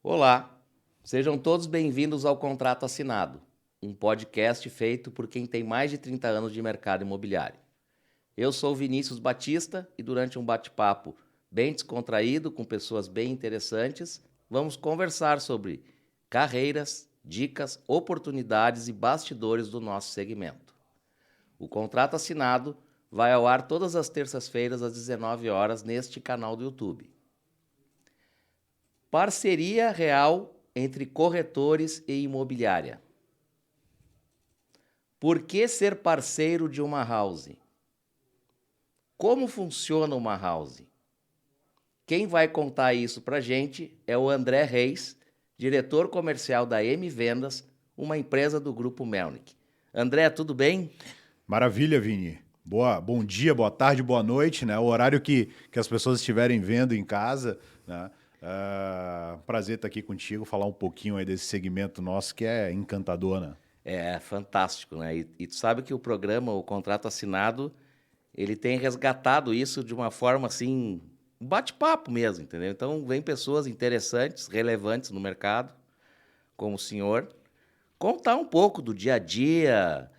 Olá, sejam todos bem-vindos ao Contrato Assinado, um podcast feito por quem tem mais de 30 anos de mercado imobiliário. Eu sou Vinícius Batista e durante um bate-papo bem descontraído com pessoas bem interessantes, vamos conversar sobre carreiras, dicas, oportunidades e bastidores do nosso segmento. O Contrato Assinado vai ao ar todas as terças-feiras às 19 horas neste canal do YouTube. Parceria real entre corretores e imobiliária. Por que ser parceiro de uma house? Como funciona uma house? Quem vai contar isso pra gente é o André Reis, diretor comercial da M Vendas, uma empresa do Grupo Melnick. André, tudo bem? Maravilha, Vini. Bom dia, boa tarde, boa noite, né? O horário que as pessoas estiverem vendo em casa, né? Prazer estar aqui contigo, falar um pouquinho aí desse segmento nosso que é encantador, né? É fantástico, né? E tu sabe que o programa, o Contrato Assinado, ele tem resgatado isso de uma forma assim, um bate-papo mesmo, entendeu? Então, vem pessoas interessantes, relevantes no mercado, como o senhor, contar um pouco do dia a dia,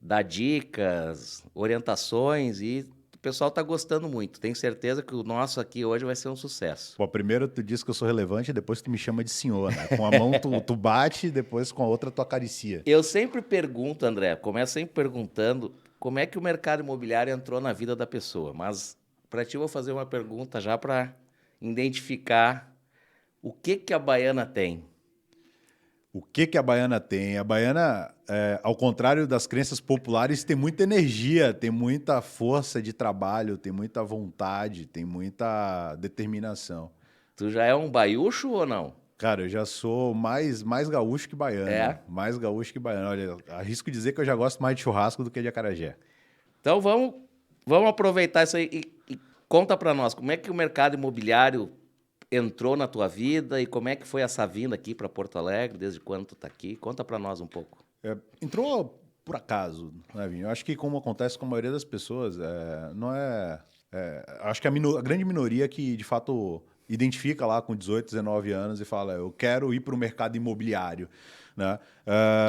dar dicas, orientações e o pessoal está gostando muito. Tenho certeza que o nosso aqui hoje vai ser um sucesso. Pô, primeiro tu diz que eu sou relevante, depois tu me chama de senhor, né? Com a mão tu bate, depois com a outra tu acaricia. Eu sempre pergunto, André, começo sempre perguntando como é que o mercado imobiliário entrou na vida da pessoa, mas para ti eu vou fazer uma pergunta já para identificar o que a baiana tem. O que a baiana tem? A baiana, ao contrário das crenças populares, tem muita energia, tem muita força de trabalho, tem muita vontade, tem muita determinação. Tu já é um baiúcho ou não? Cara, eu já sou mais gaúcho que baiano. É? Mais gaúcho que baiano. Olha, arrisco dizer que eu já gosto mais de churrasco do que de acarajé. Então vamos aproveitar isso aí e conta para nós como é que o mercado imobiliário entrou na tua vida e como é que foi essa vinda aqui para Porto Alegre, desde quando tu tá aqui? Conta para nós um pouco. Entrou por acaso, né, Vinho? Eu acho que como acontece com a maioria das pessoas, não é... acho que a grande minoria que, de fato, identifica lá com 18, 19 anos e fala, eu quero ir para o mercado imobiliário, né?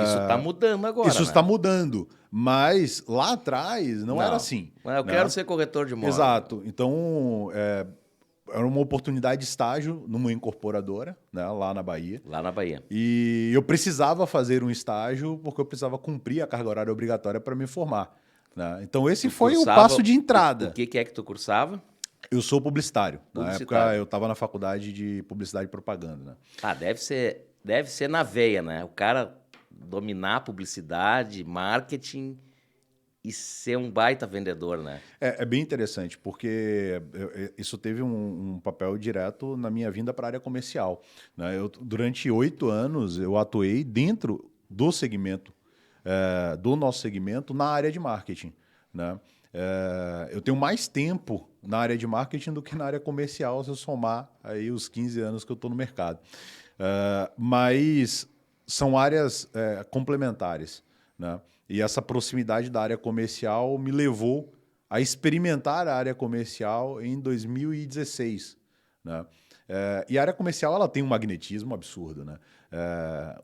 Isso tá mudando agora, Isso está né? mudando, mas lá atrás não era assim, Mas eu quero né? ser corretor de imóvel. Exato. Então, era uma oportunidade de estágio numa incorporadora, né, lá na Bahia. Lá na Bahia. E eu precisava fazer um estágio porque eu precisava cumprir a carga horária obrigatória para me formar, né? Então, esse Tu foi o cursava passo de o entrada. que é que tu cursava? Eu sou publicitário. Na época, Publicitário. eu estava na faculdade de publicidade e propaganda, né? Ah, deve ser na veia, né? O cara dominar a publicidade, marketing e ser um baita vendedor, né? É bem interessante, porque isso teve um papel direto na minha vinda para a área comercial, né? Durante 8 anos, eu atuei dentro do segmento, do nosso segmento, na área de marketing, né? Eu tenho mais tempo na área de marketing do que na área comercial, se eu somar aí os 15 anos que eu estou no mercado. Mas são áreas complementares, né? E essa proximidade da área comercial me levou a experimentar a área comercial em 2016, né? E a área comercial ela tem um magnetismo absurdo, né?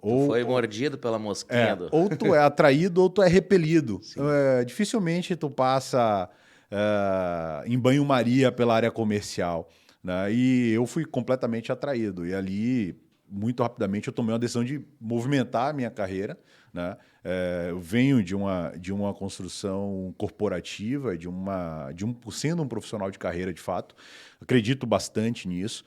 Tu foi mordido pela mosquinha do... Ou tu é atraído ou tu é repelido. Sim. Dificilmente tu passa em banho-maria pela área comercial, né? E eu fui completamente atraído. E ali, muito rapidamente, eu tomei uma decisão de movimentar a minha carreira, né? Eu venho de uma construção corporativa, sendo um profissional de carreira, de fato. Acredito bastante nisso.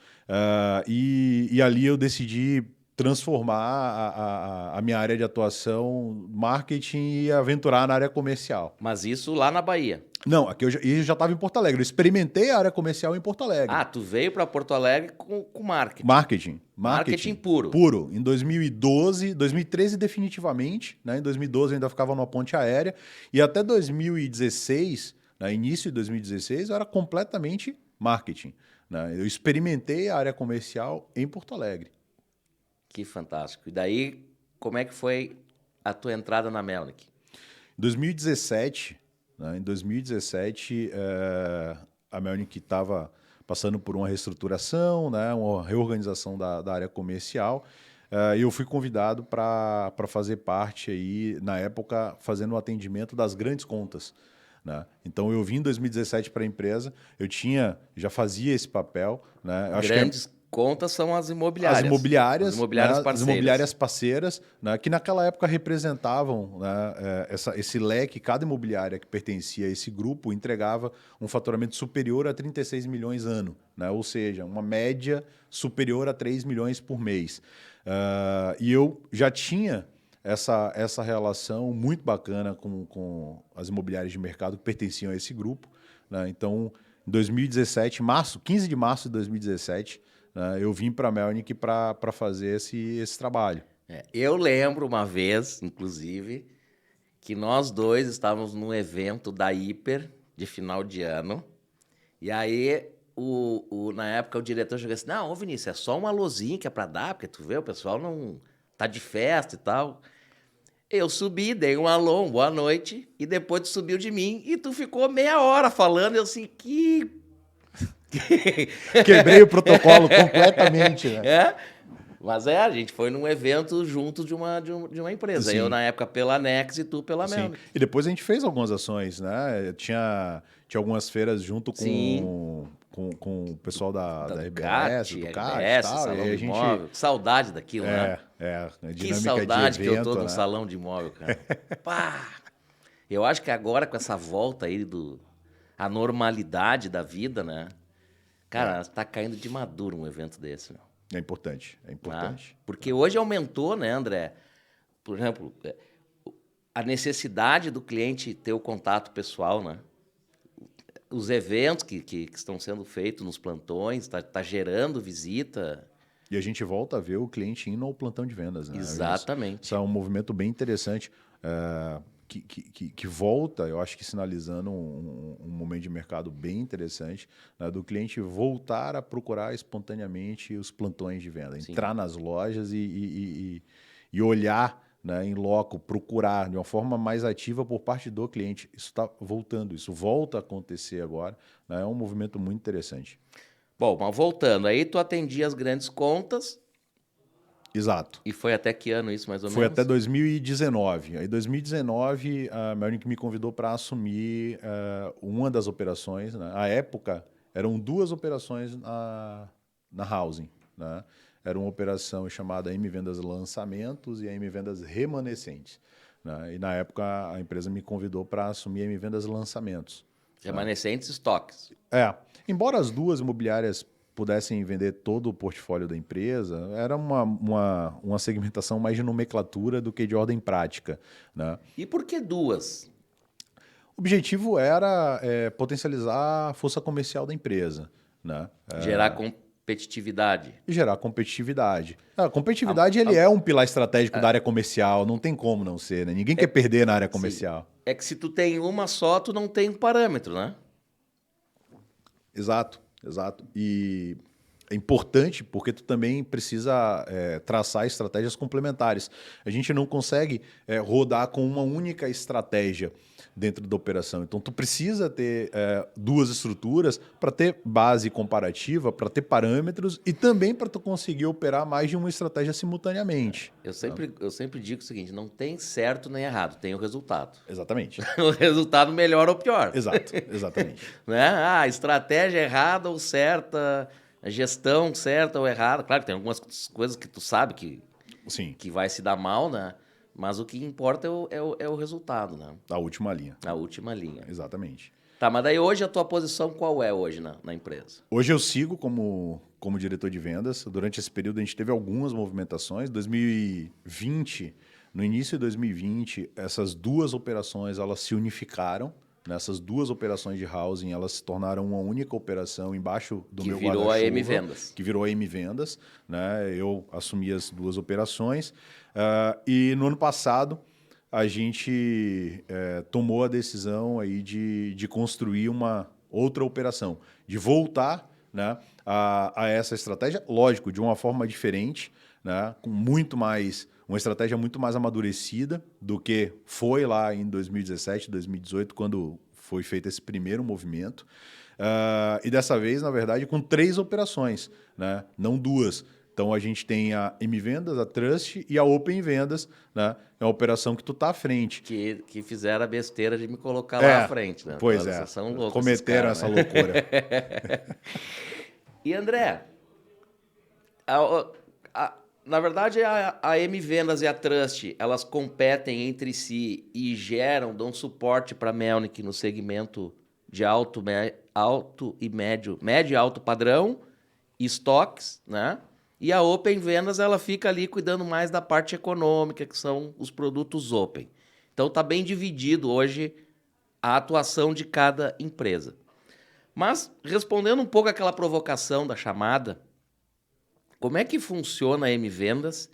E ali eu decidi transformar a minha área de atuação, marketing e aventurar na área comercial. Mas isso lá na Bahia. Não, aqui eu já estava em Porto Alegre. Eu experimentei a área comercial em Porto Alegre. Ah, tu veio para Porto Alegre com marketing. Marketing. Marketing puro. Puro. Em 2012, 2013 definitivamente. Né? Em 2012 eu ainda ficava numa ponte aérea. E até 2016, né, início de 2016, eu era completamente marketing. Né? Eu experimentei a área comercial em Porto Alegre. Que fantástico. E daí, como é que foi a tua entrada na Melnick? Em 2017, né, a Melnick estava passando por uma reestruturação, né, uma reorganização da área comercial. E eu fui convidado para fazer parte aí, na época, fazendo o atendimento das grandes contas, né? Então eu vim em 2017 para a empresa, já fazia esse papel, né? Acho que Grandes contas são as imobiliárias. as imobiliárias, As imobiliárias né, parceiras. as imobiliárias parceiras, né, que naquela época representavam, né, esse leque, cada imobiliária que pertencia a esse grupo entregava um faturamento superior a 36 milhões ano, né, ou seja, uma média superior a 3 milhões por mês. E eu já tinha essa relação muito bacana com as imobiliárias de mercado que pertenciam a esse grupo, né? Então, em 2017, 15 de março de 2017, né, eu vim para a Melnick para fazer esse trabalho. Eu lembro uma vez, inclusive, que nós dois estávamos num evento da Hiper de final de ano. E aí, na época, o diretor chegou assim: não, ô Vinícius, é só um alôzinho que é para dar, porque tu vê, o pessoal não tá de festa e tal. Eu subi, dei um alô, boa noite, e depois tu subiu de mim e tu ficou meia hora falando. Eu assim, Quebrei o protocolo completamente, né? É? Mas a gente foi num evento junto de uma empresa. Sim. Eu, na época, pela Nex e tu pela Sim. Melnick. E depois a gente fez algumas ações, né? Tinha algumas feiras junto com o pessoal da RBS, do CAT e tal. Salão E de a gente... imóvel. Que saudade daquilo, né? A dinâmica Que saudade de evento, que eu tô né? no salão de imóvel, cara. Pá! Eu acho que agora, com essa volta aí a normalidade da vida, né? Cara, tá caindo de maduro um evento desse, meu. É importante, é importante. Porque hoje aumentou, né, André? Por exemplo, a necessidade do cliente ter o contato pessoal, né? Os eventos que estão sendo feitos nos plantões, tá gerando visita. E a gente volta a ver o cliente indo ao plantão de vendas, né? Exatamente. Isso é um movimento bem interessante, que volta, eu acho que sinalizando um momento de mercado bem interessante, né, do cliente voltar a procurar espontaneamente os plantões de venda, Sim. Entrar nas lojas e olhar, né, em loco, procurar de uma forma mais ativa por parte do cliente. Isso está voltando, isso volta a acontecer agora, né? É um movimento muito interessante. Bom, mas voltando, aí tu atendia as grandes contas. Exato. E foi até que ano isso, mais ou Foi menos? até 2019. Aí, em 2019, a Melnick me convidou para assumir uma das operações, né? À época, eram 2 operações na Housing, né? Era uma operação chamada M Vendas Lançamentos e a M Vendas Remanescentes, né? E, na época, a empresa me convidou para assumir a M Vendas Lançamentos. Remanescentes estoques. Embora as 2 imobiliárias pudessem vender todo o portfólio da empresa, era uma segmentação mais de nomenclatura do que de ordem prática, né? E por que 2? O objetivo era potencializar a força comercial da empresa, né? Gerar competitividade. E gerar competitividade. A competitividade ele é um pilar estratégico da área comercial, não tem como não ser, né? Ninguém quer perder na área comercial. Sim. É que se tu tem uma só, tu não tem um parâmetro, né? Exato. E é importante porque tu também precisa traçar estratégias complementares. A gente não consegue rodar com uma única estratégia dentro da operação. Então, tu precisa ter 2 estruturas para ter base comparativa, para ter parâmetros e também para tu conseguir operar mais de uma estratégia simultaneamente. Eu sempre digo o seguinte, não tem certo nem errado, tem o resultado. Exatamente. O resultado melhor ou pior. Exatamente. Né? A estratégia errada ou certa, a gestão certa ou errada. Claro que tem algumas coisas que tu sabe que vai se dar mal, né? Mas o que importa é o resultado, né? A última linha. A última linha. Exatamente. Tá, mas daí hoje a tua posição qual é hoje na empresa? Hoje eu sigo como diretor de vendas. Durante esse período a gente teve algumas movimentações. 2020, no início de 2020, essas 2 operações elas se unificaram. Nessas 2 operações de housing, elas se tornaram uma única operação embaixo do meu guarda-chuva. Que virou a M Vendas. Que virou a M Vendas, né? Eu assumi as 2 operações. E no ano passado, a gente tomou a decisão aí de construir uma outra operação, de voltar, né, a essa estratégia, lógico, de uma forma diferente, né, com uma estratégia muito mais amadurecida do que foi lá em 2017, 2018, quando foi feito esse primeiro movimento. E dessa vez, na verdade, com 3 operações, né? Não 2. Então, a gente tem a M-Vendas, a Trust e a Open Vendas, né? É uma operação que tu tá à frente. Que fizeram a besteira de me colocar lá à frente, né? Pois Vocês são loucos, cometeram esses essa caras, né? loucura. E André, na verdade, a M-Vendas e a Trust, elas competem entre si e dão suporte para a Melnick no segmento de alto e médio e alto padrão, estoques, né? E a Open Vendas, ela fica ali cuidando mais da parte econômica, que são os produtos Open. Então, está bem dividido hoje a atuação de cada empresa. Mas, respondendo um pouco àquela provocação da chamada, como é que funciona a M-Vendas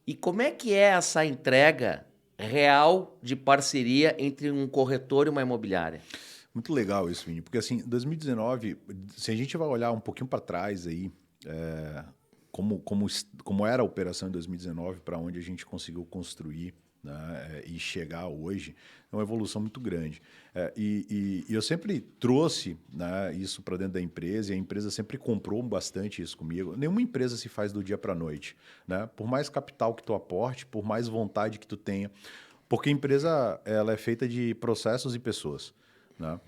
e como é que é essa entrega real de parceria entre um corretor e uma imobiliária? Muito legal isso, Vini, porque assim, 2019, se a gente vai olhar um pouquinho para trás aí, como era a operação em 2019, para onde a gente conseguiu construir, né, e chegar hoje, é uma evolução muito grande. E eu sempre trouxe, né, isso para dentro da empresa, e a empresa sempre comprou bastante isso comigo. Nenhuma empresa se faz do dia para a noite, né? Por mais capital que tu aporte, por mais vontade que tu tenha, porque a empresa ela é feita de processos e pessoas, né?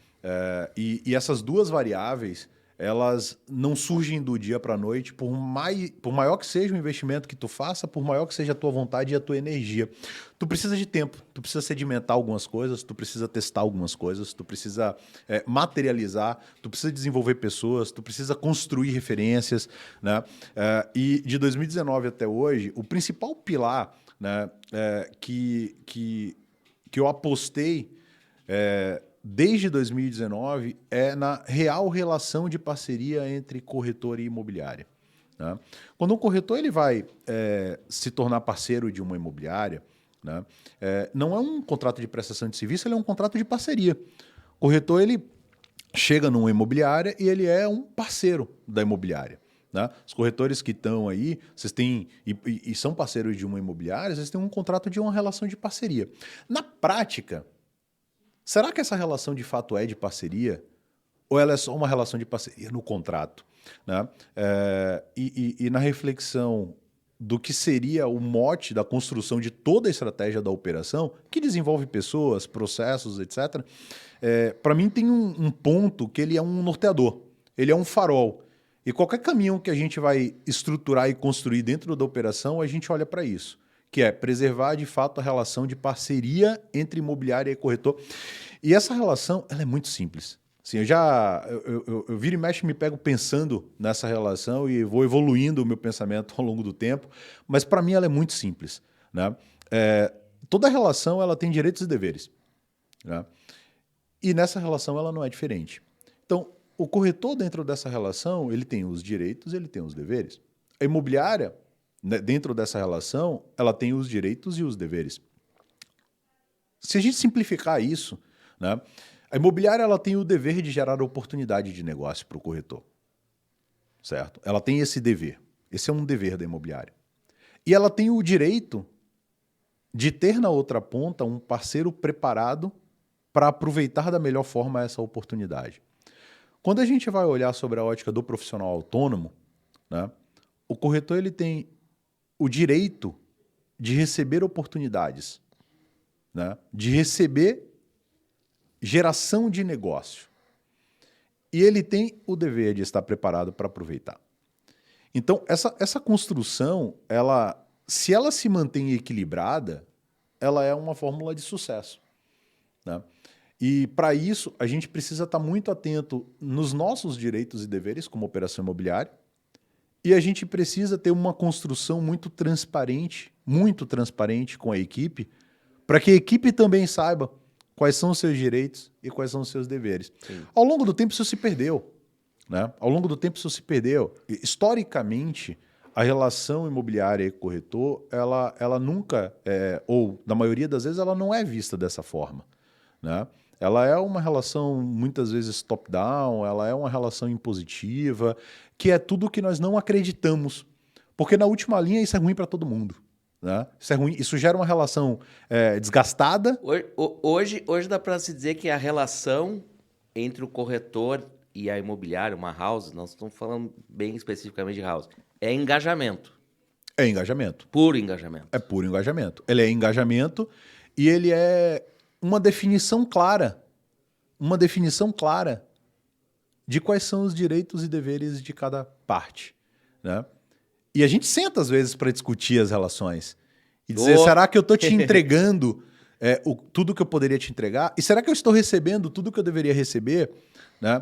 E essas 2 variáveis, elas não surgem do dia para a noite, por maior que seja o investimento que tu faça, por maior que seja a tua vontade e a tua energia. Tu precisa de tempo, tu precisa sedimentar algumas coisas, tu precisa testar algumas coisas, tu precisa materializar, tu precisa desenvolver pessoas, tu precisa construir referências, né? E de 2019 até hoje, o principal pilar, né, que eu apostei desde 2019 é na real relação de parceria entre corretor e imobiliária, né? Quando um corretor ele vai se tornar parceiro de uma imobiliária, né, não é um contrato de prestação de serviço, ele é um contrato de parceria. O corretor ele chega numa imobiliária e ele é um parceiro da imobiliária, né? Os corretores que estão aí, vocês têm e são parceiros de uma imobiliária, vocês têm um contrato de uma relação de parceria. Na prática, será que essa relação de fato é de parceria? Ou ela é só uma relação de parceria no contrato, né? E na reflexão do que seria o mote da construção de toda a estratégia da operação, que desenvolve pessoas, processos, etc., para mim tem um ponto que ele é um norteador, ele é um farol. E qualquer caminho que a gente vai estruturar e construir dentro da operação, a gente olha para isso, que é preservar de fato a relação de parceria entre imobiliária e corretor. E essa relação ela é muito simples. Assim, eu viro e mexe me pego pensando nessa relação e vou evoluindo o meu pensamento ao longo do tempo, mas para mim ela é muito simples, né? Toda relação ela tem direitos e deveres, né? E nessa relação ela não é diferente. Então, o corretor dentro dessa relação ele tem os direitos, ele tem os deveres. A imobiliária, né, dentro dessa relação, ela tem os direitos e os deveres. Se a gente simplificar isso, né, a imobiliária ela tem o dever de gerar oportunidade de negócio para o corretor, certo? Ela tem esse dever. Esse é um dever da imobiliária. E ela tem o direito de ter na outra ponta um parceiro preparado para aproveitar da melhor forma essa oportunidade. Quando a gente vai olhar sobre a ótica do profissional autônomo, né, o corretor ele tem o direito de receber oportunidades, né, de receber geração de negócio. E ele tem o dever de estar preparado para aproveitar. Então, essa construção, se ela se mantém equilibrada, ela é uma fórmula de sucesso, né? E, para isso, a gente precisa estar muito atento nos nossos direitos e deveres como operação imobiliária, e a gente precisa ter uma construção muito transparente com a equipe, para que a equipe também saiba quais são os seus direitos e quais são os seus deveres. Sim. Ao longo do tempo isso se perdeu, né? Ao longo do tempo isso se perdeu. Historicamente, a relação imobiliária e corretor, ela nunca, ou na maioria das vezes, ela não é vista dessa forma, né? Ela é uma relação muitas vezes top-down, ela é uma relação impositiva, que é tudo que nós não acreditamos. Porque na última linha isso é ruim para todo mundo, né? Isso é ruim, isso gera uma relação desgastada. Hoje dá para se dizer que a relação entre o corretor e a imobiliária, uma house, nós estamos falando bem especificamente de house, é engajamento. É engajamento. Puro engajamento. É puro engajamento. Ele é engajamento e ele é uma definição clara de quais são os direitos e deveres de cada parte, né? E a gente senta, às vezes, para discutir as relações e dizer, será que eu estou te entregando tudo que eu poderia te entregar? E será que eu estou recebendo tudo que eu deveria receber? Né?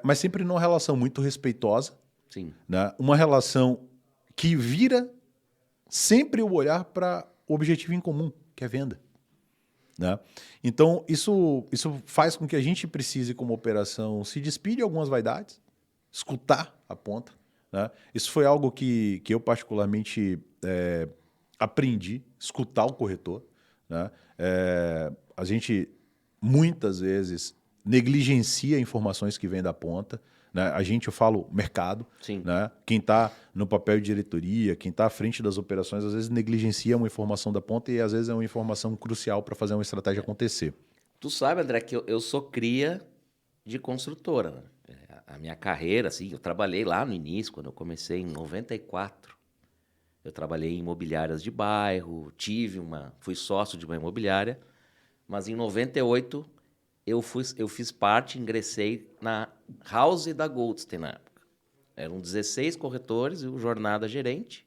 Mas sempre numa relação muito respeitosa, Sim. né? Uma relação que vira sempre o olhar para o objetivo em comum, que é venda. Né? Então, isso faz com que a gente precise, como operação, se despedir de algumas vaidades, escutar a ponta. Né? Isso foi algo que eu particularmente aprendi, escutar o corretor. Né? A gente, muitas vezes, negligencia informações que vêm da ponta. Né? Eu falo mercado. Sim. Né? Quem está no papel de diretoria, quem está à frente das operações, às vezes negligencia uma informação da ponta e às vezes é uma informação crucial para fazer uma estratégia acontecer. Tu sabe, André, que eu sou cria de construtora. Né? A minha carreira, assim, eu trabalhei lá no início, quando eu comecei em 94. Eu trabalhei em imobiliárias de bairro, fui sócio de uma imobiliária, mas em 98 eu fiz parte, ingressei na house da Goldstein na época. Eram 16 corretores e o jornada gerente.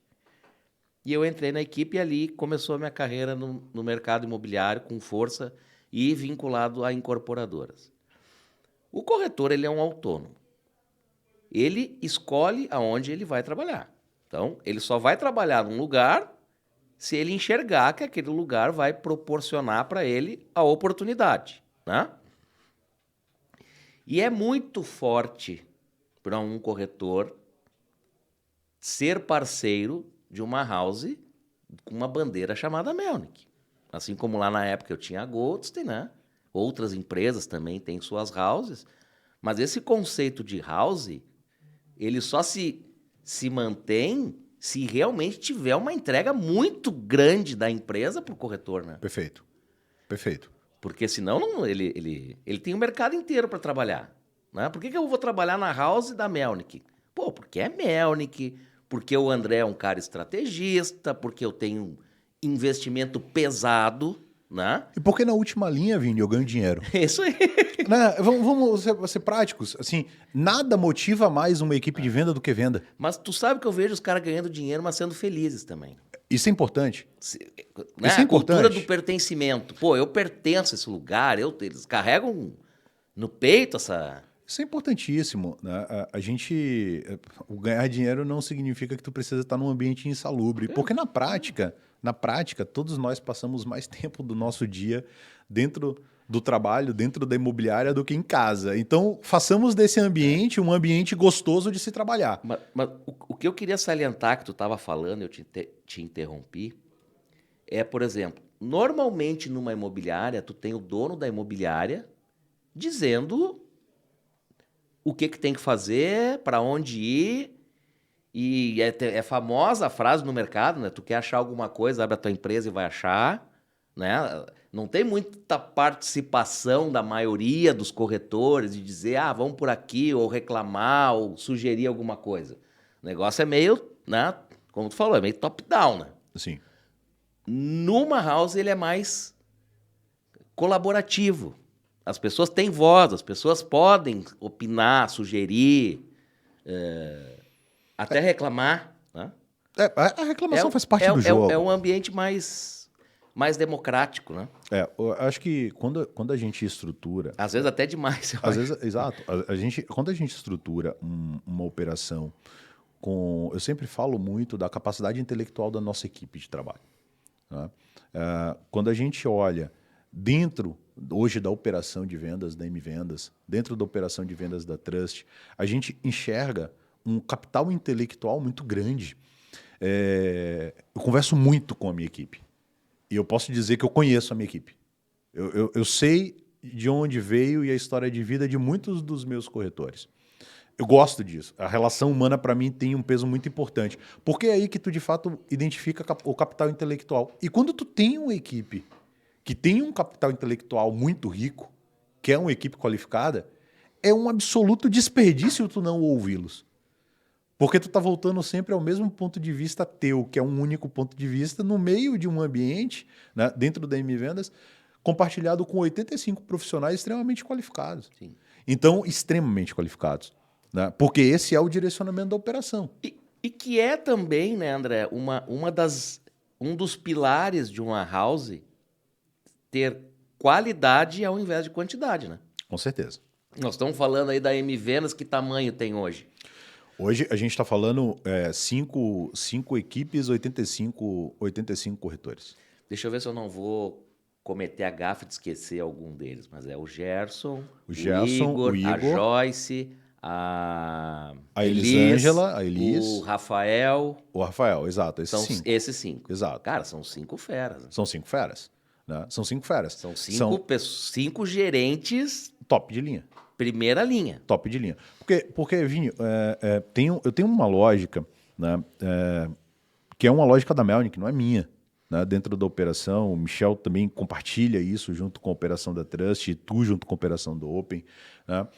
E eu entrei na equipe e ali começou a minha carreira no mercado imobiliário com força e vinculado a incorporadoras. O corretor, ele é um autônomo. Ele escolhe aonde ele vai trabalhar. Então, ele só vai trabalhar num lugar se ele enxergar que aquele lugar vai proporcionar para ele a oportunidade, né? E é muito forte para um corretor ser parceiro de uma house com uma bandeira chamada Melnick. Assim como lá na época eu tinha a Goldstein, né? Outras empresas também têm suas houses, mas esse conceito de house, ele só se mantém se realmente tiver uma entrega muito grande da empresa para o corretor, né? Perfeito. Perfeito. Porque senão ele tem o mercado inteiro para trabalhar. Né? Por que eu vou trabalhar na house da Melnick? Pô, porque é Melnick, porque o André é um cara estrategista, porque eu tenho investimento pesado, né? E porque na última linha, Vini, eu ganho dinheiro. Isso aí. Né? Vamos ser práticos. Assim, nada motiva mais uma equipe de venda do que venda. Mas tu sabe que eu vejo os caras ganhando dinheiro, mas sendo felizes também. Isso é importante. Né? Isso é importante. A cultura do pertencimento. Pô, eu pertenço a esse lugar, eles carregam no peito essa... Isso é importantíssimo. Né? O ganhar dinheiro não significa que tu precisa estar num ambiente insalubre. Porque na prática, todos nós passamos mais tempo do nosso dia dentro do trabalho, dentro da imobiliária, do que em casa. Então, façamos desse ambiente um ambiente gostoso de se trabalhar. Mas o que eu queria salientar que tu estava falando, eu te interrompi, é, por exemplo, normalmente numa imobiliária, tu tem o dono da imobiliária dizendo o que tem que fazer, para onde ir, e é famosa a frase no mercado, né? Tu quer achar alguma coisa, abre a tua empresa e vai achar, né? Não tem muita participação da maioria dos corretores de dizer, vamos por aqui, ou reclamar, ou sugerir alguma coisa. O negócio é meio, né? Como tu falou, é meio top-down, né? Sim. Numa house ele é mais colaborativo. As pessoas têm voz, as pessoas podem opinar, sugerir, até reclamar. Né? A reclamação faz parte do jogo. É um ambiente mais democrático, né? Eu acho que quando a gente estrutura... Às vezes até demais. Exato. Quando a gente estrutura uma operação eu sempre falo muito da capacidade intelectual da nossa equipe de trabalho. Né? Quando a gente olha dentro, hoje, da operação de vendas da M-Vendas, dentro da operação de vendas da Trust, a gente enxerga um capital intelectual muito grande. Eu converso muito com a minha equipe. E eu posso dizer que eu conheço a minha equipe. Eu sei de onde veio e a história de vida de muitos dos meus corretores. Eu gosto disso. A relação humana, para mim, tem um peso muito importante. Porque é aí que tu, de fato, identifica o capital intelectual. E quando tu tem uma equipe que tem um capital intelectual muito rico, que é uma equipe qualificada, é um absoluto desperdício tu não ouvi-los. Porque tu tá voltando sempre ao mesmo ponto de vista teu, que é um único ponto de vista, no meio de um ambiente, né, dentro da M-Vendas, compartilhado com 85 profissionais extremamente qualificados. Sim. Então, extremamente qualificados. Né? Porque esse é o direcionamento da operação. E que é também, né, André, um dos pilares de uma house ter qualidade ao invés de quantidade, né? Com certeza. Nós estamos falando aí da M-Vendas, que tamanho tem hoje? Hoje a gente está falando 5 equipes, 85 corretores. Deixa eu ver se eu não vou cometer a gafe de esquecer algum deles, mas é o Gerson, O Igor, a Joyce, a Elisângela, a Elis, o Rafael. O Rafael, exato. Esses 5. Exato. Cara, são 5 feras. Né? São 5 feras. Né? São 5 feras. São 5 gerentes... Top de linha. Primeira linha. Top de linha. Porque Vini, eu tenho uma lógica, né, que é uma lógica da Melnick, não é minha. Né, dentro da operação, o Michel também compartilha isso junto com a operação da Trust, e tu junto com a operação do Open, né,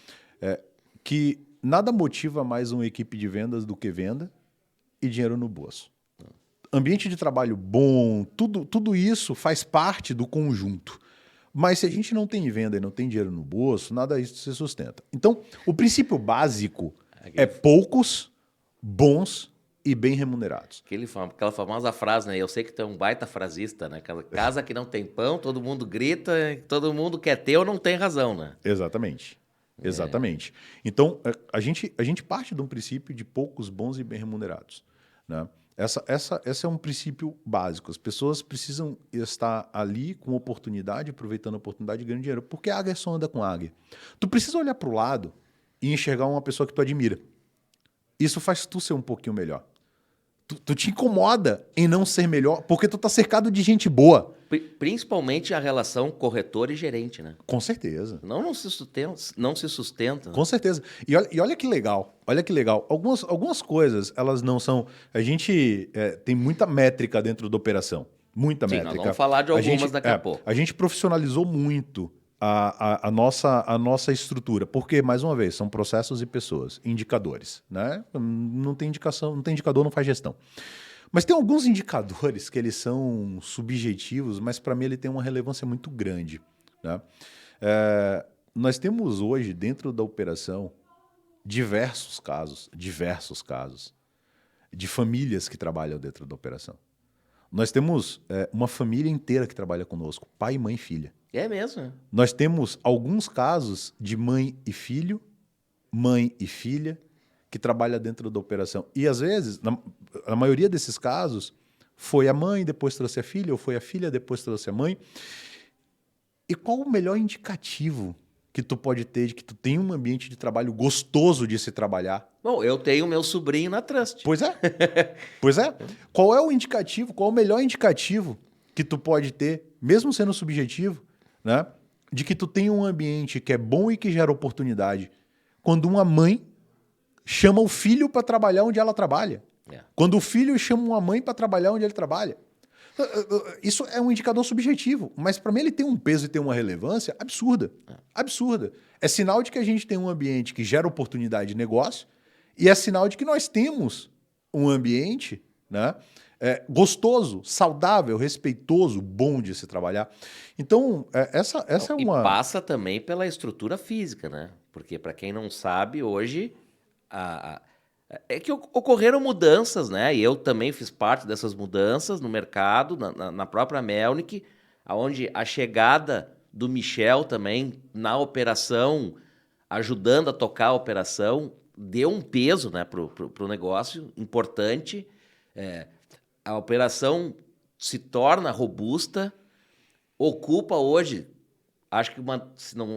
que nada motiva mais uma equipe de vendas do que venda e dinheiro no bolso. Ambiente de trabalho bom, tudo isso faz parte do conjunto. Mas se a gente não tem venda e não tem dinheiro no bolso, nada disso se sustenta. Então, o princípio básico é poucos, bons e bem remunerados. Aquela famosa frase, né? Eu sei que tu é um baita frasista, né? Aquela casa que não tem pão, todo mundo grita, todo mundo quer ter ou não tem razão, né? Exatamente. Exatamente. Então, a gente parte de um princípio de poucos, bons e bem remunerados. Né? Esse é um princípio básico. As pessoas precisam estar ali com oportunidade, aproveitando a oportunidade e ganhando dinheiro. Porque a águia só anda com a águia. Tu precisa olhar para o lado e enxergar uma pessoa que tu admira. Isso faz tu ser um pouquinho melhor. Tu te incomoda em não ser melhor porque tu tá cercado de gente boa. Principalmente a relação corretor e gerente, né? Com certeza. Não se sustenta. Com certeza. E olha que legal. Olha que legal. Algumas coisas, elas não são... A gente tem muita métrica dentro da operação. Muita métrica. Nós vamos falar de algumas daqui a pouco. A gente profissionalizou muito a nossa estrutura. Porque, mais uma vez, são processos e pessoas, indicadores. Né? Não tem indicação, não tem indicador, não faz gestão. Mas tem alguns indicadores que eles são subjetivos, mas para mim ele tem uma relevância muito grande. Né? Nós temos hoje, dentro da operação, diversos casos de famílias que trabalham dentro da operação. Nós temos uma família inteira que trabalha conosco, pai, mãe e filha. É mesmo? Né? Nós temos alguns casos de mãe e filho, mãe e filha, que trabalha dentro da operação. E, às vezes, na maioria desses casos, foi a mãe, depois trouxe a filha, ou foi a filha, depois trouxe a mãe. E qual o melhor indicativo que tu pode ter de que tu tem um ambiente de trabalho gostoso de se trabalhar? Bom, eu tenho meu sobrinho na Trust. Pois é. Pois é. Qual é o indicativo, qual o melhor indicativo que tu pode ter, mesmo sendo subjetivo, né, de que tu tem um ambiente que é bom e que gera oportunidade, quando uma mãe chama o filho para trabalhar onde ela trabalha. Quando o filho chama uma mãe para trabalhar onde ele trabalha. Isso é um indicador subjetivo, mas para mim ele tem um peso e tem uma relevância absurda. Absurda. É sinal de que a gente tem um ambiente que gera oportunidade de negócio e é sinal de que nós temos um ambiente, né, gostoso, saudável, respeitoso, bom de se trabalhar. Então, essa é uma... E passa também pela estrutura física, né? Porque, para quem não sabe, hoje... É que ocorreram mudanças, né? E eu também fiz parte dessas mudanças no mercado, na própria Melnick, onde a chegada do Michel também na operação, ajudando a tocar a operação, deu um peso, né, pro negócio importante. A operação se torna robusta, ocupa hoje, acho que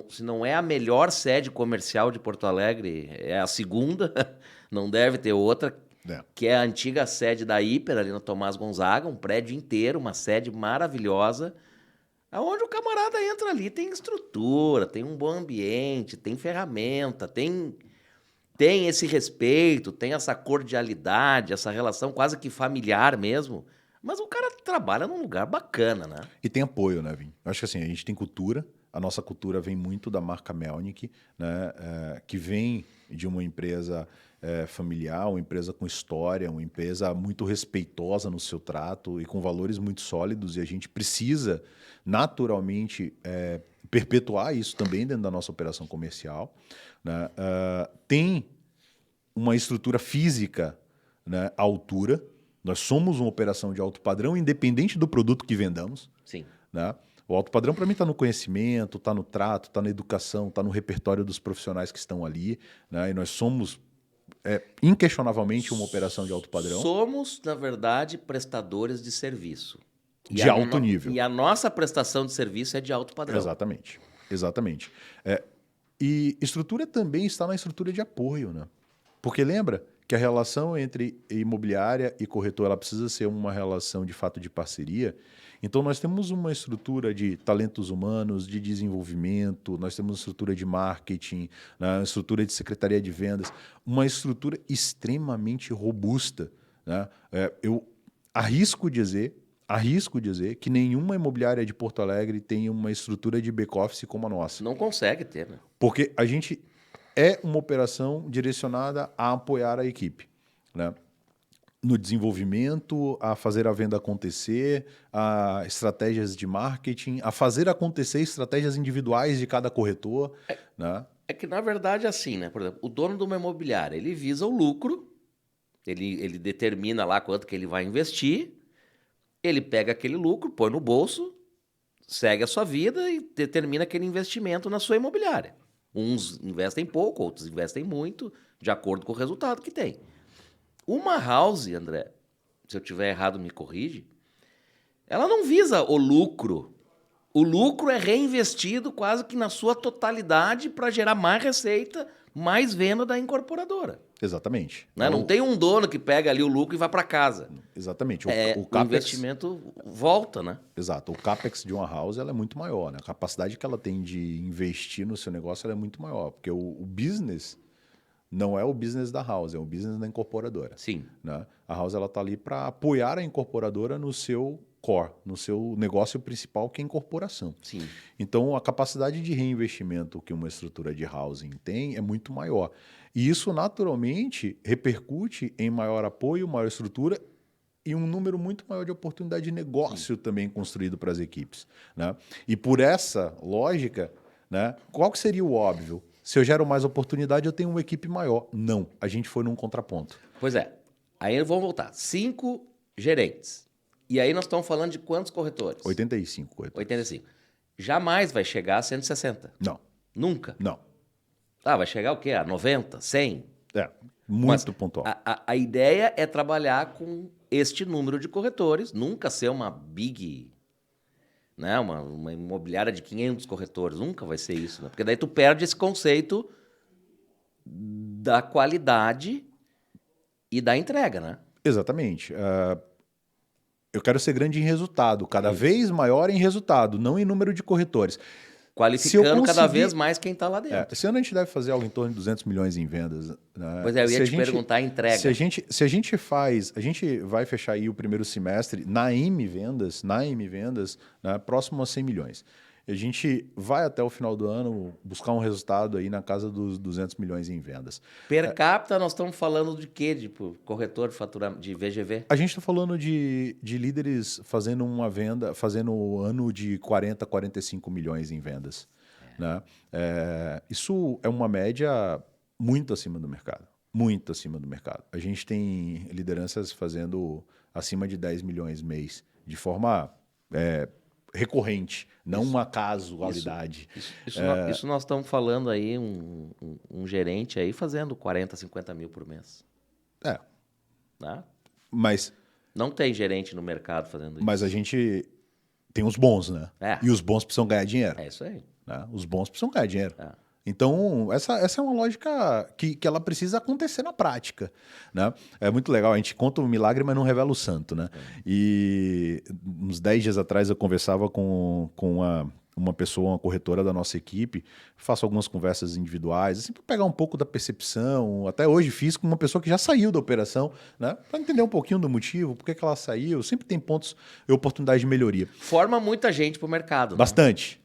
se não é a melhor sede comercial de Porto Alegre, é a segunda, não deve ter outra, que é a antiga sede da Hiper, ali no Tomás Gonzaga, um prédio inteiro, uma sede maravilhosa, onde o camarada entra ali, tem estrutura, tem um bom ambiente, tem ferramenta, tem esse respeito, tem essa cordialidade, essa relação quase que familiar mesmo, Mas o cara trabalha num lugar bacana, né? E tem apoio, né, Vim? Eu acho que assim, a gente tem cultura, a nossa cultura vem muito da marca Melnick, né, que vem de uma empresa familiar, uma empresa com história, uma empresa muito respeitosa no seu trato e com valores muito sólidos, e a gente precisa naturalmente perpetuar isso também dentro da nossa operação comercial. Né? Tem uma estrutura física, né, à altura. Nós somos uma operação de alto padrão, independente do produto que vendamos. Sim. Né? O alto padrão, para mim, está no conhecimento, está no trato, está na educação, está no repertório dos profissionais que estão ali. Né? E nós somos, inquestionavelmente, uma operação de alto padrão. Somos, na verdade, prestadores de serviço. De alto nível. E a nossa prestação de serviço é de alto padrão. Exatamente. Exatamente. E estrutura também está na estrutura de apoio. Né? Porque lembra que a relação entre imobiliária e corretor ela precisa ser uma relação de fato de parceria. Então, nós temos uma estrutura de talentos humanos, de desenvolvimento, nós temos uma estrutura de marketing, né, uma estrutura de secretaria de vendas, uma estrutura extremamente robusta. Né? Eu arrisco dizer que nenhuma imobiliária de Porto Alegre tem uma estrutura de back-office como a nossa. Não consegue ter, né? Porque a gente é uma operação direcionada a apoiar a equipe, né? No desenvolvimento, a fazer a venda acontecer, a estratégias de marketing, a fazer acontecer estratégias individuais de cada corretor. Né? É que, na verdade, é assim, né? Por exemplo, o dono de uma imobiliária, ele visa o lucro, ele determina lá quanto que ele vai investir, ele pega aquele lucro, põe no bolso, segue a sua vida e determina aquele investimento na sua imobiliária. Uns investem pouco, outros investem muito, de acordo com o resultado que tem. Uma house, André, se eu tiver errado, me corrige, ela não visa o lucro. O lucro é reinvestido quase que na sua totalidade para gerar mais receita, mais venda da incorporadora. Exatamente. Né? Não tem um dono que pega ali o lucro e vai para casa. Exatamente. O investimento volta, né? Exato. O CAPEX de uma house ela é muito maior. Né? A capacidade que ela tem de investir no seu negócio ela é muito maior. Porque o business não é o business da house, é o business da incorporadora. Sim. Né? A house está ali para apoiar a incorporadora no seu core, no seu negócio principal, que é a incorporação. Sim. Então, a capacidade de reinvestimento que uma estrutura de housing tem é muito maior. E isso, naturalmente, repercute em maior apoio, maior estrutura e um número muito maior de oportunidade de negócio também construído para as equipes. Né? E por essa lógica, né, qual que seria o óbvio? Se eu gero mais oportunidade, eu tenho uma equipe maior. Não, a gente foi num contraponto. Pois é. Aí vamos voltar. 5 gerentes. E aí nós estamos falando de quantos corretores? 85 corretores. 85. Jamais vai chegar a 160. Não. Nunca. Não. Ah, vai chegar o quê? A 90? 100? Muito pontual. A ideia é trabalhar com este número de corretores, nunca ser uma big, né, uma imobiliária de 500 corretores, nunca vai ser isso, né? Porque daí tu perde esse conceito da qualidade e da entrega, né? Exatamente. Eu quero ser grande em resultado, cada vez maior em resultado, não em número de corretores. Qualificando cada vez mais quem está lá dentro. Esse ano a gente deve fazer algo em torno de 200 milhões em vendas. Né? Pois é, eu ia te perguntar a entrega. Se a gente vai fechar aí o primeiro semestre na M Vendas, né, próximo a 100 milhões. A gente vai até o final do ano buscar um resultado aí na casa dos 200 milhões em vendas. Per capita, nós estamos falando de quê? Tipo, corretor de faturamento, de VGV? A gente está falando de líderes fazendo uma venda, fazendo ano de 40, 45 milhões em vendas. Né? Isso é uma média muito acima do mercado. Muito acima do mercado. A gente tem lideranças fazendo acima de 10 milhões mês, de forma recorrente, não uma casualidade. Isso nós estamos falando aí, um gerente aí fazendo 40, 50 mil por mês. Né? Mas não tem gerente no mercado fazendo isso. Mas a gente tem os bons, né? E os bons precisam ganhar dinheiro. É isso aí. Né? Os bons precisam ganhar dinheiro. Então, essa é uma lógica que ela precisa acontecer na prática. Né? É muito legal, a gente conta o milagre, mas não revela o santo. Né? E uns 10 dias atrás eu conversava com uma pessoa, uma corretora da nossa equipe, faço algumas conversas individuais, assim, para pegar um pouco da percepção. Até hoje fiz com uma pessoa que já saiu da operação, né? Para entender um pouquinho do motivo, por que ela saiu. Sempre tem pontos e oportunidades de melhoria. Forma muita gente para o mercado. Bastante, né?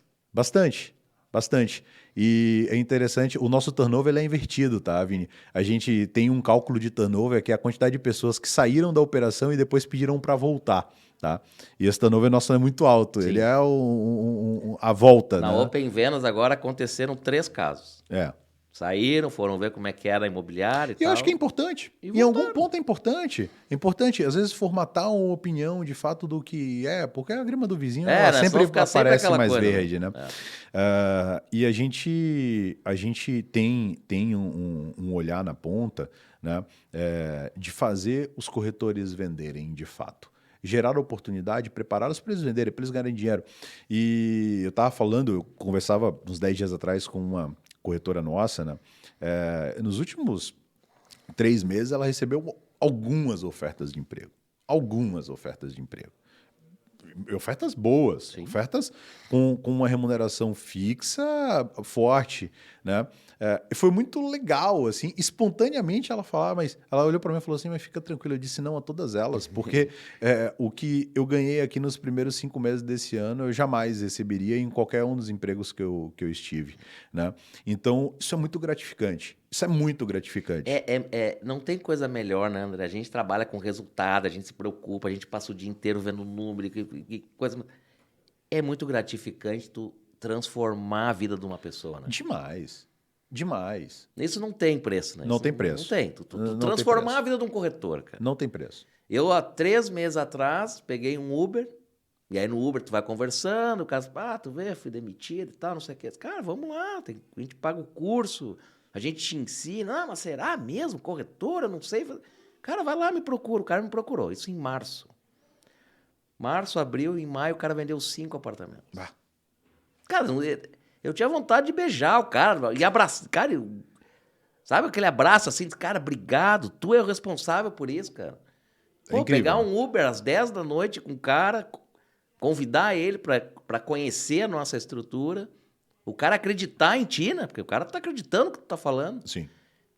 Bastante. E é interessante, o nosso turnover ele é invertido, tá, Vini? A gente tem um cálculo de turnover que é a quantidade de pessoas que saíram da operação e depois pediram para voltar. Tá? E esse turnover nosso é muito alto. Sim. Ele é a volta. Na Open Vendas agora aconteceram 3 casos. Saíram, foram ver como é que era a imobiliária e tal. Eu acho que é importante. Em algum ponto é importante. É importante, às vezes, formatar uma opinião de fato do que é, porque a grama do vizinho né? sempre parece sempre mais coisa, verde, né? E a gente tem um olhar na ponta, né? De fazer os corretores venderem de fato. Gerar oportunidade, prepará-los para eles venderem, para eles ganharem dinheiro. E eu estava falando, eu conversava uns 10 dias atrás com uma corretora nossa, né? Nos últimos 3 meses ela recebeu algumas ofertas de emprego. Ofertas boas, sim. Ofertas com uma remuneração fixa forte, né? E foi muito legal, assim, espontaneamente ela falava, mas ela olhou para mim e falou assim, mas fica tranquilo, eu disse não a todas elas, porque o que eu ganhei aqui nos primeiros 5 meses desse ano, eu jamais receberia em qualquer um dos empregos que eu estive, né? Então, isso é muito gratificante. Não tem coisa melhor, né, André? A gente trabalha com resultado, a gente se preocupa, a gente passa o dia inteiro vendo número e coisa. É muito gratificante tu transformar a vida de uma pessoa, né? Demais. Isso não tem preço, né? Não tem preço. Não tem. Tu transformar a vida de um corretor, cara. Não tem preço. Eu, há 3 meses atrás, peguei um Uber, e aí no Uber tu vai conversando, o cara, tu vê, fui demitido e tal, não sei o quê. Cara, vamos lá, a gente paga o curso, a gente te ensina. Mas será mesmo? Corretora? Não sei. Cara, vai lá, me procura. O cara me procurou. Isso em março. Março, abril, em maio, o cara vendeu 5 apartamentos. Bah. Cara, eu tinha vontade de beijar o cara e abraçar. Cara, sabe aquele abraço assim? Cara, obrigado. Tu é o responsável por isso, cara. Pô, pegar um Uber às 10 da noite com o cara, convidar ele para conhecer a nossa estrutura, o cara acreditar em ti, né? Porque o cara tá acreditando no que tu tá falando. Sim.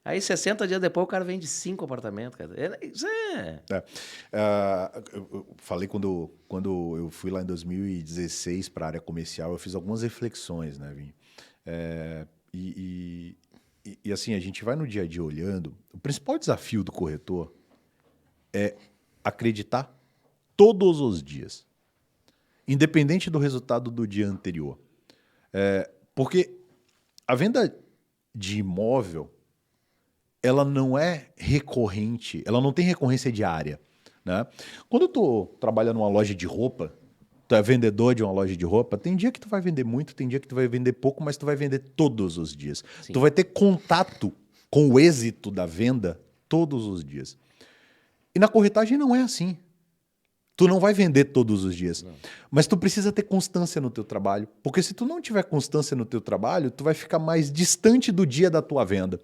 Aí, 60 dias depois, o cara vende 5 apartamentos, cara. Isso é... Eu falei quando eu fui lá em 2016 para a área comercial, eu fiz algumas reflexões, né, Vinho? E assim, a gente vai no dia a dia olhando, o principal desafio do corretor é acreditar todos os dias, independente do resultado do dia anterior. Porque a venda de imóvel, ela não é recorrente, ela não tem recorrência diária, né? Quando tu trabalha numa loja de roupa, tu é vendedor de uma loja de roupa, tem dia que tu vai vender muito, tem dia que tu vai vender pouco, mas tu vai vender todos os dias. Sim. Tu vai ter contato com o êxito da venda todos os dias. E na corretagem não é assim. Tu não vai vender todos os dias, não. Mas tu precisa ter constância no teu trabalho, porque se tu não tiver constância no teu trabalho, tu vai ficar mais distante do dia da tua venda,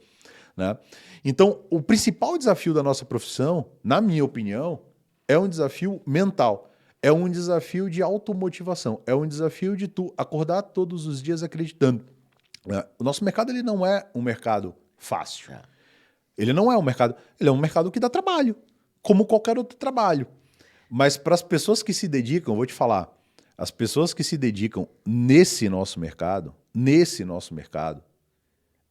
né? Então, o principal desafio da nossa profissão, na minha opinião, é um desafio mental, é um desafio de automotivação, é um desafio de tu acordar todos os dias acreditando. O nosso mercado ele não é um mercado fácil. Ele não é um mercado, ele é um mercado que dá trabalho, como qualquer outro trabalho. Mas para as pessoas que se dedicam, eu vou te falar, as pessoas que se dedicam nesse nosso mercado,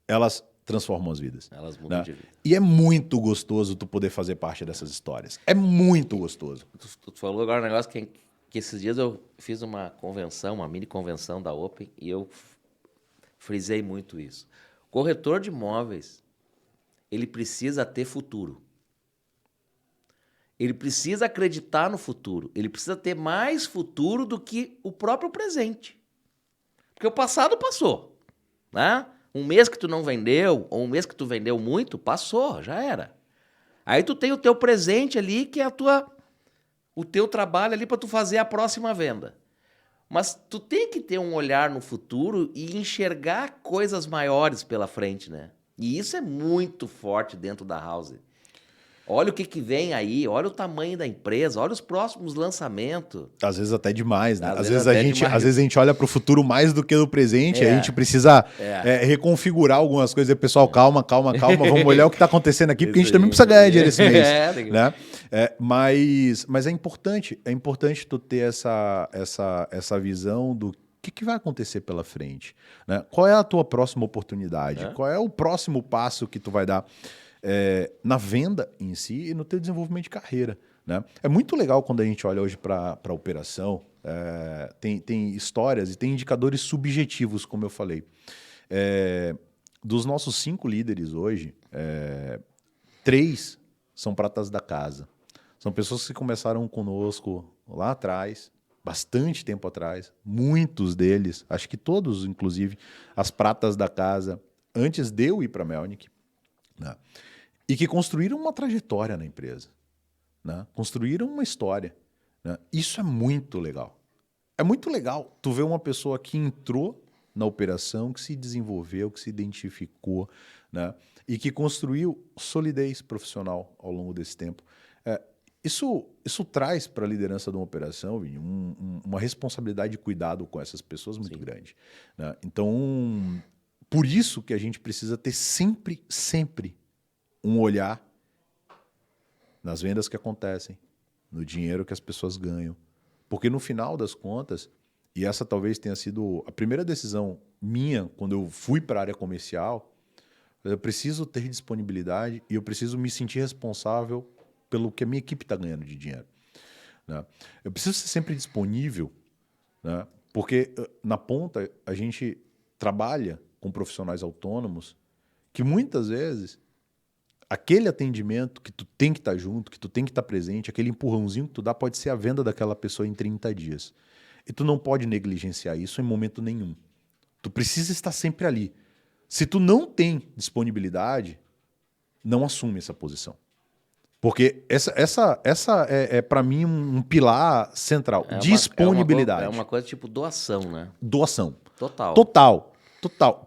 elas transformam as vidas. Elas mudam, né, de vida. E é muito gostoso tu poder fazer parte dessas histórias. É muito gostoso. Tu falou agora um negócio que esses dias eu fiz uma convenção, uma mini convenção da Open, e eu frisei muito isso. Corretor de imóveis, ele precisa ter futuro. Ele precisa acreditar no futuro. Ele precisa ter mais futuro do que o próprio presente. Porque o passado passou, né? Um mês que tu não vendeu, ou um mês que tu vendeu muito, passou, já era. Aí tu tem o teu presente ali, que é o teu trabalho ali para tu fazer a próxima venda. Mas tu tem que ter um olhar no futuro e enxergar coisas maiores pela frente, né? E isso é muito forte dentro da House. Olha o que vem aí, olha o tamanho da empresa, olha os próximos lançamentos. Às vezes até demais, né? Às vezes Às vezes a gente olha para o futuro mais do que no presente, a gente precisa É. reconfigurar algumas coisas. E, pessoal, calma, vamos olhar o que está acontecendo aqui, porque a gente também precisa ganhar dinheiro esse mês. Né? Mas é importante tu ter essa visão do que vai acontecer pela frente. Né? Qual é a tua próxima oportunidade? Qual é o próximo passo que tu vai dar na venda em si e no teu desenvolvimento de carreira? Né? É muito legal quando a gente olha hoje para a operação, tem histórias e tem indicadores subjetivos, como eu falei. Dos nossos 5 líderes hoje, 3 são pratas da casa. São pessoas que começaram conosco lá atrás, bastante tempo atrás, muitos deles, acho que todos, inclusive, as pratas da casa, antes de eu ir para a Melnick, né? E que construíram uma trajetória na empresa, né? Construíram uma história. Né? Isso é muito legal. É muito legal tu ver uma pessoa que entrou na operação, que se desenvolveu, que se identificou, né? E que construiu solidez profissional ao longo desse tempo. Isso traz para a liderança de uma operação, Vini, uma responsabilidade de cuidado com essas pessoas muito grande. Né? Então, por isso que a gente precisa ter sempre um olhar nas vendas que acontecem, no dinheiro que as pessoas ganham. Porque no final das contas, e essa talvez tenha sido a primeira decisão minha quando eu fui para a área comercial, eu preciso ter disponibilidade e eu preciso me sentir responsável pelo que a minha equipe está ganhando de dinheiro. Né? Eu preciso ser sempre disponível, né? Porque na ponta a gente trabalha com profissionais autônomos que muitas vezes aquele atendimento que tu tem que estar junto, que tu tem que estar presente, aquele empurrãozinho que tu dá pode ser a venda daquela pessoa em 30 dias. E tu não pode negligenciar isso em momento nenhum. Tu precisa estar sempre ali. Se tu não tem disponibilidade, não assume essa posição. Porque essa é para mim um pilar central. Disponibilidade. É uma coisa tipo doação, né? Doação. Total.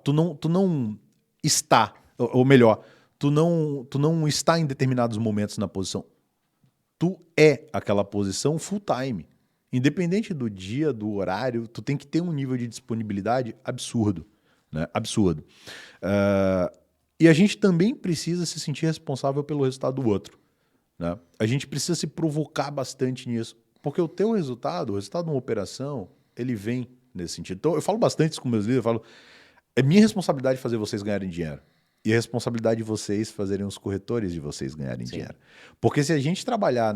Tu não está, ou melhor, tu não está em determinados momentos na posição. Tu é aquela posição full time. Independente do dia, do horário, tu tem que ter um nível de disponibilidade absurdo. Né? Absurdo. E a gente também precisa se sentir responsável pelo resultado do outro. Né? A gente precisa se provocar bastante nisso, porque o teu resultado, o resultado de uma operação, ele vem nesse sentido. Então, eu falo bastante isso com meus líderes, eu falo, é minha responsabilidade fazer vocês ganharem dinheiro. E a responsabilidade de vocês fazerem os corretores de vocês ganharem dinheiro. Porque se a gente trabalhar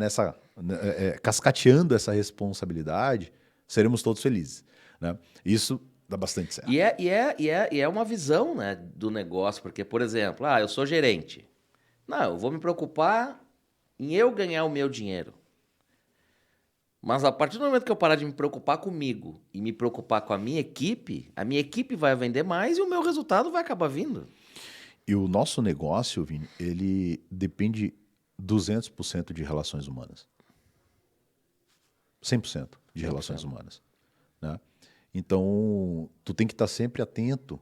cascateando essa responsabilidade, seremos todos felizes. Né? Isso dá bastante certo. E é uma visão, né, do negócio, porque, por exemplo, eu sou gerente. Não, eu vou me preocupar em eu ganhar o meu dinheiro. Mas a partir do momento que eu parar de me preocupar comigo e me preocupar com a minha equipe vai vender mais e o meu resultado vai acabar vindo. E o nosso negócio, Vini, ele depende 200% de relações humanas. 100% de relações humanas. Né? Então, tu tem que estar sempre atento,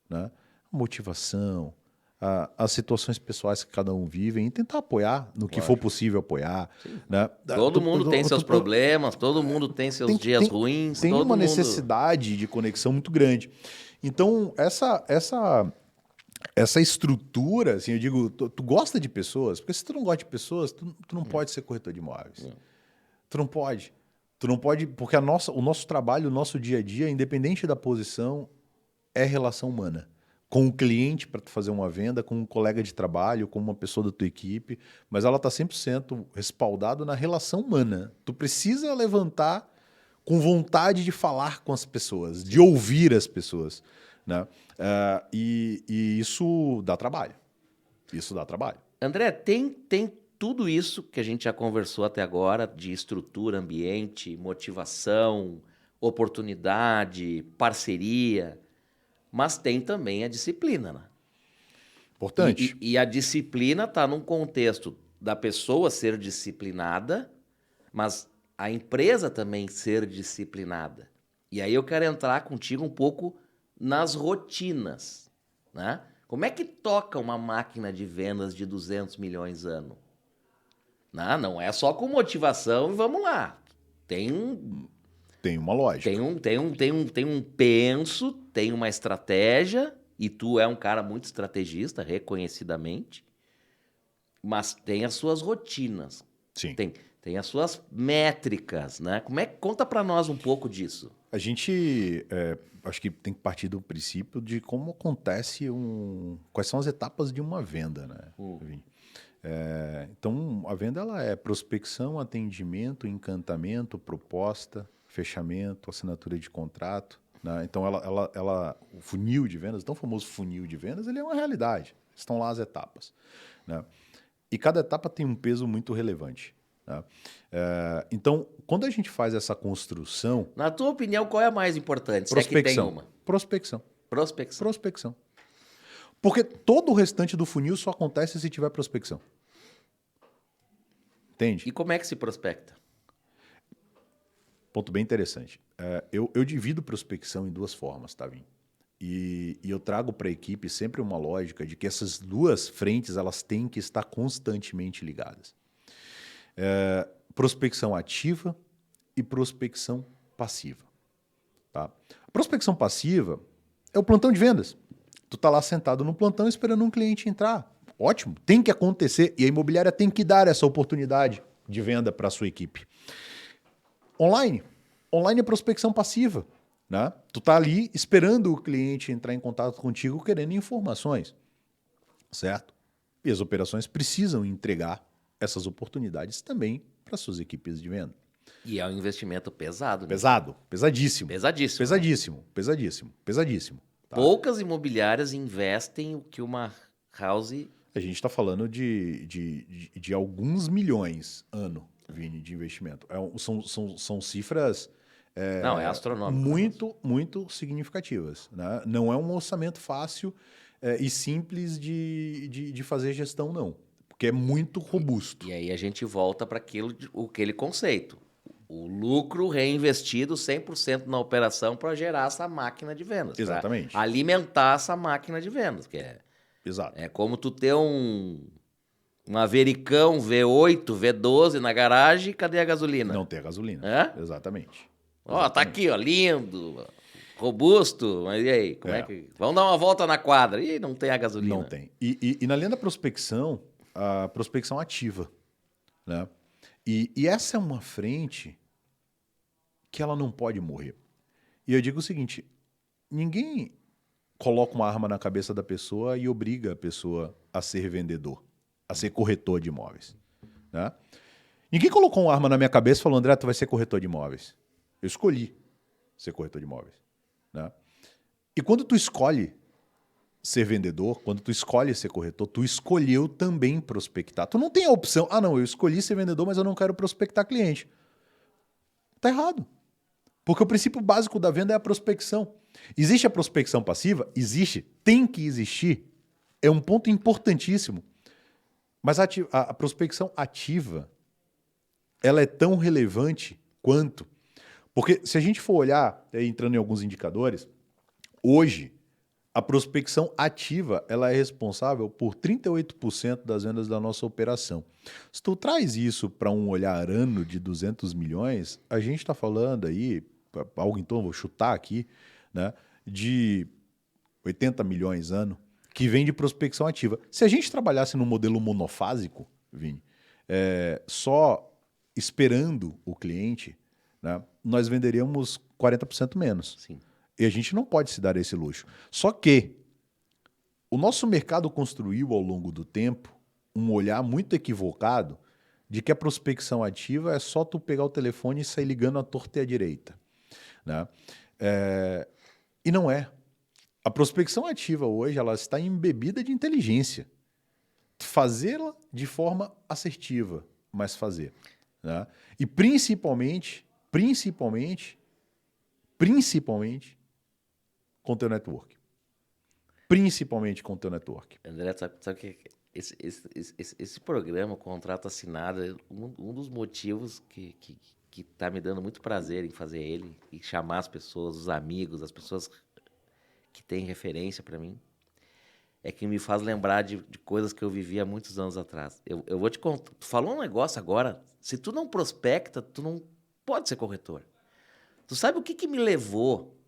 né? À motivação, as situações pessoais que cada um vive e tentar apoiar no que for possível apoiar. Né? Todo mundo tem seus problemas, todo mundo tem seus dias ruins. Tem uma necessidade de conexão muito grande. Então, essa estrutura, assim, eu digo, tu gosta de pessoas, porque se tu não gosta de pessoas, tu não pode ser corretor de imóveis. Tu não pode. Tu não pode, porque o nosso trabalho, o nosso dia a dia, independente da posição, é relação humana. Com o cliente para tu fazer uma venda, com um colega de trabalho, com uma pessoa da tua equipe, mas ela está 100% respaldada na relação humana. Tu precisa levantar com vontade de falar com as pessoas, de ouvir as pessoas. Né? E isso dá trabalho. Isso dá trabalho. André, tem tudo isso que a gente já conversou até agora, de estrutura, ambiente, motivação, oportunidade, parceria... Mas tem também a disciplina, né? Importante. E a disciplina está num contexto da pessoa ser disciplinada, mas a empresa também ser disciplinada. E aí eu quero entrar contigo um pouco nas rotinas, né? Como é que toca uma máquina de vendas de 200 milhões ano? Não é só com motivação e vamos lá. Tem uma lógica. Tem um penso, tem uma estratégia, e tu é um cara muito estrategista, reconhecidamente, mas tem as suas rotinas. Sim. Tem as suas métricas, né? Conta para nós um pouco disso. A gente, acho que tem que partir do princípio de como acontece quais são as etapas de uma venda, né? Vini? Então, a venda ela é prospecção, atendimento, encantamento, proposta, fechamento, assinatura de contrato, né? Então, o funil de vendas, o tão famoso funil de vendas, ele é uma realidade. Estão lá as etapas, né? E cada etapa tem um peso muito relevante. Tá? Então, quando a gente faz essa construção... Na tua opinião, qual é a mais importante? Prospecção. Se é que tem uma. Prospecção. Porque todo o restante do funil só acontece se tiver prospecção. Entende? E como é que se prospecta? Ponto bem interessante. Eu divido prospecção em duas formas, tá, Vim? E eu trago para a equipe sempre uma lógica de que essas duas frentes elas têm que estar constantemente ligadas. Prospecção ativa e prospecção passiva. Tá? A prospecção passiva é o plantão de vendas. Tu tá lá sentado no plantão esperando um cliente entrar. Ótimo, tem que acontecer e a imobiliária tem que dar essa oportunidade de venda para a sua equipe. Online é prospecção passiva. Né? Tu tá ali esperando o cliente entrar em contato contigo querendo informações, certo? E as operações precisam entregar essas oportunidades também para suas equipes de venda. E é um investimento pesado. Né? Pesadíssimo. Tá? Poucas imobiliárias investem o que uma house... A gente está falando de alguns milhões ano, Vini, de investimento. São cifras... Não, é astronômico. Muito significativas. Né? Não é um orçamento fácil e simples de fazer gestão, não. Porque é muito robusto. E aí a gente volta para aquele conceito. O lucro reinvestido 100% na operação para gerar essa máquina de vendas. Exatamente. Alimentar essa máquina de vendas. Exato. É como tu ter um Avericão V8, V12 na garagem, cadê a gasolina? Não tem a gasolina. Exatamente. Tá aqui, lindo, robusto, mas e aí? Como é que... Vamos dar uma volta na quadra. Ih, não tem a gasolina. Não tem. E na linha da prospecção, a prospecção ativa. Né? E essa é uma frente que ela não pode morrer. E eu digo o seguinte, ninguém coloca uma arma na cabeça da pessoa e obriga a pessoa a ser vendedor, a ser corretor de imóveis. Né? Ninguém colocou uma arma na minha cabeça e falou, André, tu vai ser corretor de imóveis. Eu escolhi ser corretor de imóveis. Né? E quando tu escolhe ser vendedor, quando tu escolhe ser corretor, tu escolheu também prospectar. Tu não tem a opção, eu escolhi ser vendedor, mas eu não quero prospectar cliente. Tá errado. Porque o princípio básico da venda é a prospecção. Existe a prospecção passiva? Existe. Tem que existir. É um ponto importantíssimo. Mas a prospecção ativa, ela é tão relevante quanto... Porque se a gente for olhar, entrando em alguns indicadores, hoje a prospecção ativa ela é responsável por 38% das vendas da nossa operação. Se tu traz isso para um olhar ano de 200 milhões, a gente está falando aí, algo em torno, vou chutar aqui, né, de 80 milhões ano, que vem de prospecção ativa. Se a gente trabalhasse no modelo monofásico, Vini, só esperando o cliente, né, nós venderíamos 40% menos. Sim. E a gente não pode se dar esse luxo. Só que o nosso mercado construiu ao longo do tempo um olhar muito equivocado de que a prospecção ativa é só tu pegar o telefone e sair ligando à torta e à direita. Né? E não é. A prospecção ativa hoje ela está embebida de inteligência. Fazê-la de forma assertiva, mas fazer. Né? E principalmente com o teu network. Principalmente com o teu network. André, sabe que esse programa, o contrato assinado, é um dos motivos que tá me dando muito prazer em fazer ele e chamar as pessoas, os amigos, as pessoas que têm referência para mim, é que me faz lembrar de coisas que eu vivi há muitos anos atrás. Eu vou te contar. Tu falou um negócio agora. Se tu não prospecta, tu não pode ser corretor. Tu sabe o que me levou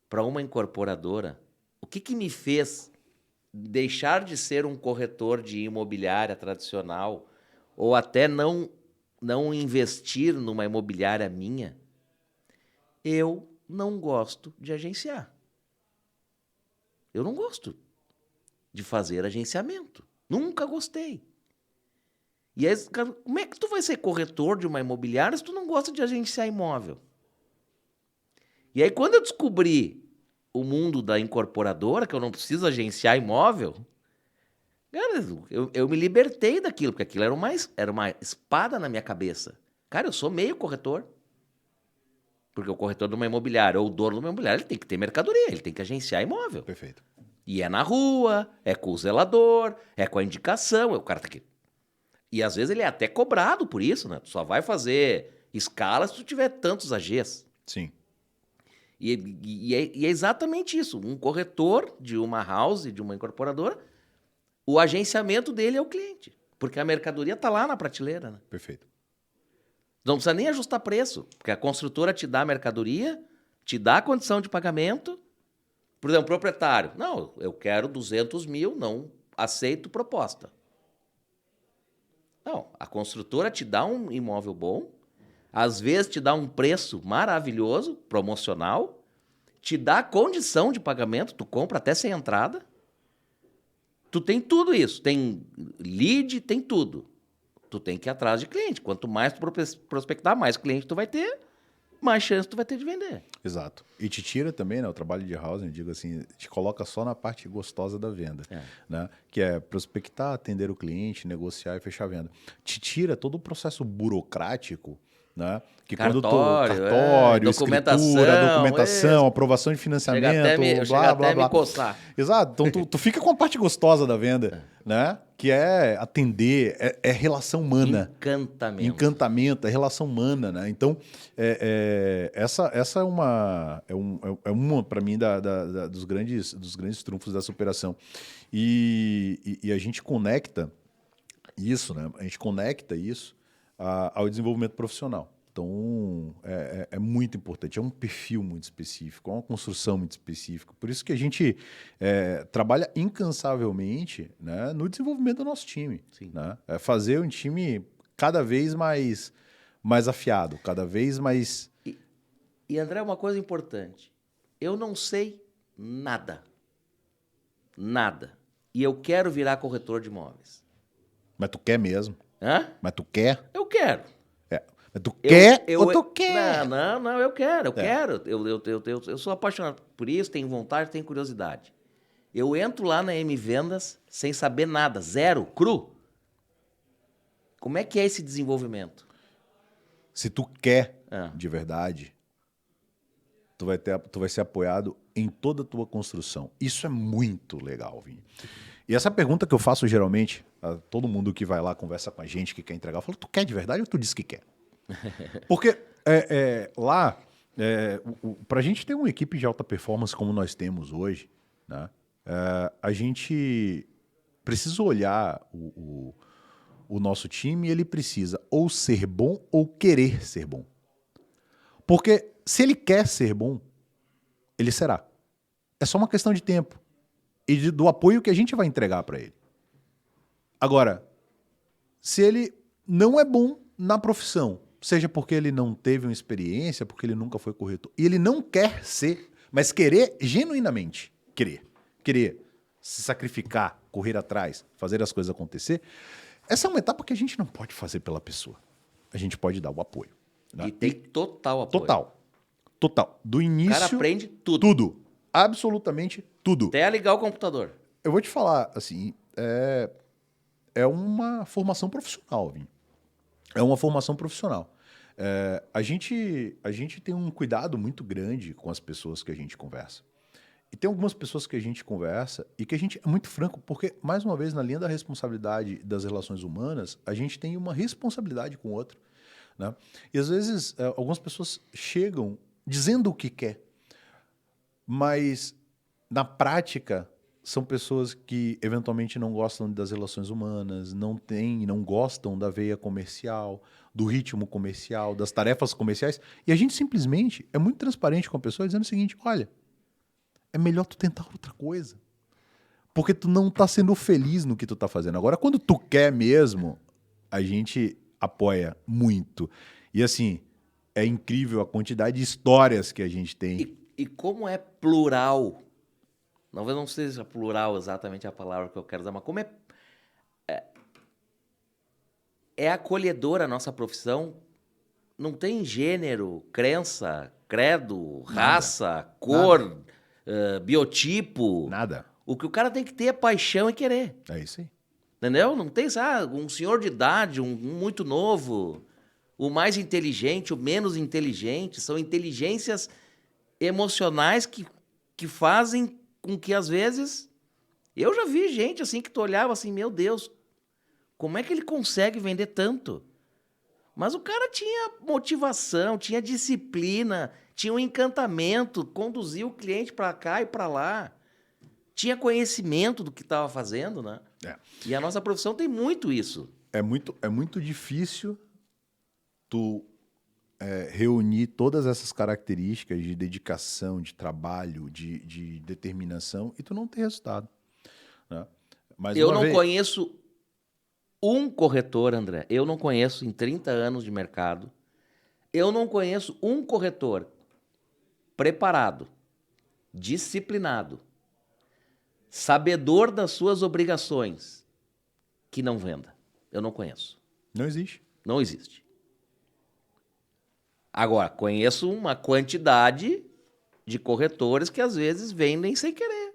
para uma incorporadora? O que me fez deixar de ser um corretor de imobiliária tradicional ou até não investir numa imobiliária minha? Eu não gosto de agenciar. Eu não gosto de fazer agenciamento. Nunca gostei. E aí, cara, como é que tu vai ser corretor de uma imobiliária se tu não gosta de agenciar imóvel? E aí, quando eu descobri o mundo da incorporadora, que eu não preciso agenciar imóvel, cara, eu me libertei daquilo, porque aquilo era uma espada na minha cabeça. Cara, eu sou meio corretor. Porque o corretor de uma imobiliária ou o dono de uma imobiliária, ele tem que ter mercadoria, ele tem que agenciar imóvel. Perfeito. E é na rua, é com o zelador, é com a indicação, o cara tá aqui. E às vezes ele é até cobrado por isso, né? Tu só vai fazer escala se tu tiver tantos AGs. Sim. E é exatamente isso. Um corretor de uma house, de uma incorporadora, o agenciamento dele é o cliente. Porque a mercadoria está lá na prateleira. Né? Perfeito. Não precisa nem ajustar preço, porque a construtora te dá a mercadoria, te dá a condição de pagamento. Por exemplo, o proprietário. Não, eu quero 200 mil, não aceito proposta. Não, a construtora te dá um imóvel bom, às vezes te dá um preço maravilhoso, promocional, te dá a condição de pagamento, tu compra até sem entrada. Tu tem tudo isso, tem lead, tem tudo. Tu tem que ir atrás de cliente. Quanto mais tu prospectar, mais cliente tu vai ter, mais chance tu vai ter de vender. Exato. E te tira também, né? O trabalho de housing, digo assim, te coloca só na parte gostosa da venda, né? Que é prospectar, atender o cliente, negociar e fechar a venda. Te tira todo o processo burocrático, né? Que Cartório, documentação, aprovação de financiamento, chega até blá. me coçar. Exato. Então tu fica com a parte gostosa da venda, né? Que é atender, é relação humana. Encantamento, é relação humana, né? Então, essa é uma para mim dos grandes trunfos dessa operação. E a gente conecta isso, né? A gente conecta isso ao desenvolvimento profissional. Então, é muito importante, é um perfil muito específico, é uma construção muito específica. Por isso que a gente trabalha incansavelmente, né, no desenvolvimento do nosso time. Sim. Né? É fazer um time cada vez mais afiado, cada vez mais... E André, uma coisa importante. Eu não sei nada. Nada. E eu quero virar corretor de imóveis. Mas tu quer mesmo? Hã? Mas tu quer? Eu quero. Mas tu quer ou tu quer? Não, eu quero. Eu sou apaixonado por isso, tenho vontade, tenho curiosidade. Eu entro lá na M-Vendas sem saber nada, zero, cru. Como é que é esse desenvolvimento? Se tu quer de verdade, tu vai ser apoiado em toda a tua construção. Isso é muito legal, Vini. E essa pergunta que eu faço geralmente a todo mundo que vai lá, conversa com a gente, que quer entregar, eu falo, tu quer de verdade ou tu diz que quer? Porque lá, para a gente ter uma equipe de alta performance como nós temos hoje, né, a gente precisa olhar o nosso time e ele precisa ou ser bom ou querer ser bom. Porque se ele quer ser bom, ele será. É só uma questão de tempo e do apoio que a gente vai entregar para ele. Agora, se ele não é bom na profissão, seja porque ele não teve uma experiência, porque ele nunca foi corretor, e ele não quer ser, mas querer genuinamente, querer se sacrificar, correr atrás, fazer as coisas acontecer, essa é uma etapa que a gente não pode fazer pela pessoa. A gente pode dar o apoio. Né? E tem total apoio. Total. Do início... O cara aprende tudo. Tudo. Absolutamente tudo. Até ligar o computador. Eu vou te falar, assim, é uma formação profissional, Vini. É uma formação profissional. A gente tem um cuidado muito grande com as pessoas que a gente conversa. E tem algumas pessoas que a gente conversa e que a gente é muito franco, porque, mais uma vez, na linha da responsabilidade das relações humanas, a gente tem uma responsabilidade com o outro. Né? E, às vezes, algumas pessoas chegam dizendo o que quer, mas, na prática, são pessoas que eventualmente não gostam das relações humanas, não gostam da veia comercial, do ritmo comercial, das tarefas comerciais. E a gente simplesmente é muito transparente com a pessoa dizendo o seguinte: olha, é melhor tu tentar outra coisa. Porque tu não tá sendo feliz no que tu tá fazendo. Agora, quando tu quer mesmo, a gente apoia muito. E assim, é incrível a quantidade de histórias que a gente tem. E como é plural, talvez não seja plural exatamente a palavra que eu quero usar, mas como é acolhedora a nossa profissão, não tem gênero, crença, credo, Nada. raça, cor, biotipo. Nada. O que o cara tem que ter é paixão e querer. É isso aí. Entendeu? Não tem, sabe, um senhor de idade, um muito novo, o mais inteligente, o menos inteligente. São inteligências emocionais que fazem com que, às vezes... Eu já vi gente assim que tu olhava assim, meu Deus, como é que ele consegue vender tanto? Mas o cara tinha motivação, tinha disciplina, tinha um encantamento, conduzia o cliente para cá e para lá. Tinha conhecimento do que estava fazendo, né? É. E a nossa profissão tem muito isso. É muito difícil tu reunir todas essas características de dedicação, de trabalho, de determinação e tu não ter resultado. Né? Mais Eu uma não vez, conheço um corretor, André. Eu não conheço em 30 anos de mercado. Eu não conheço um corretor preparado, disciplinado, sabedor das suas obrigações, que não venda. Eu não conheço. não existe. Não existe. Agora, conheço uma quantidade de corretores que às vezes vendem sem querer.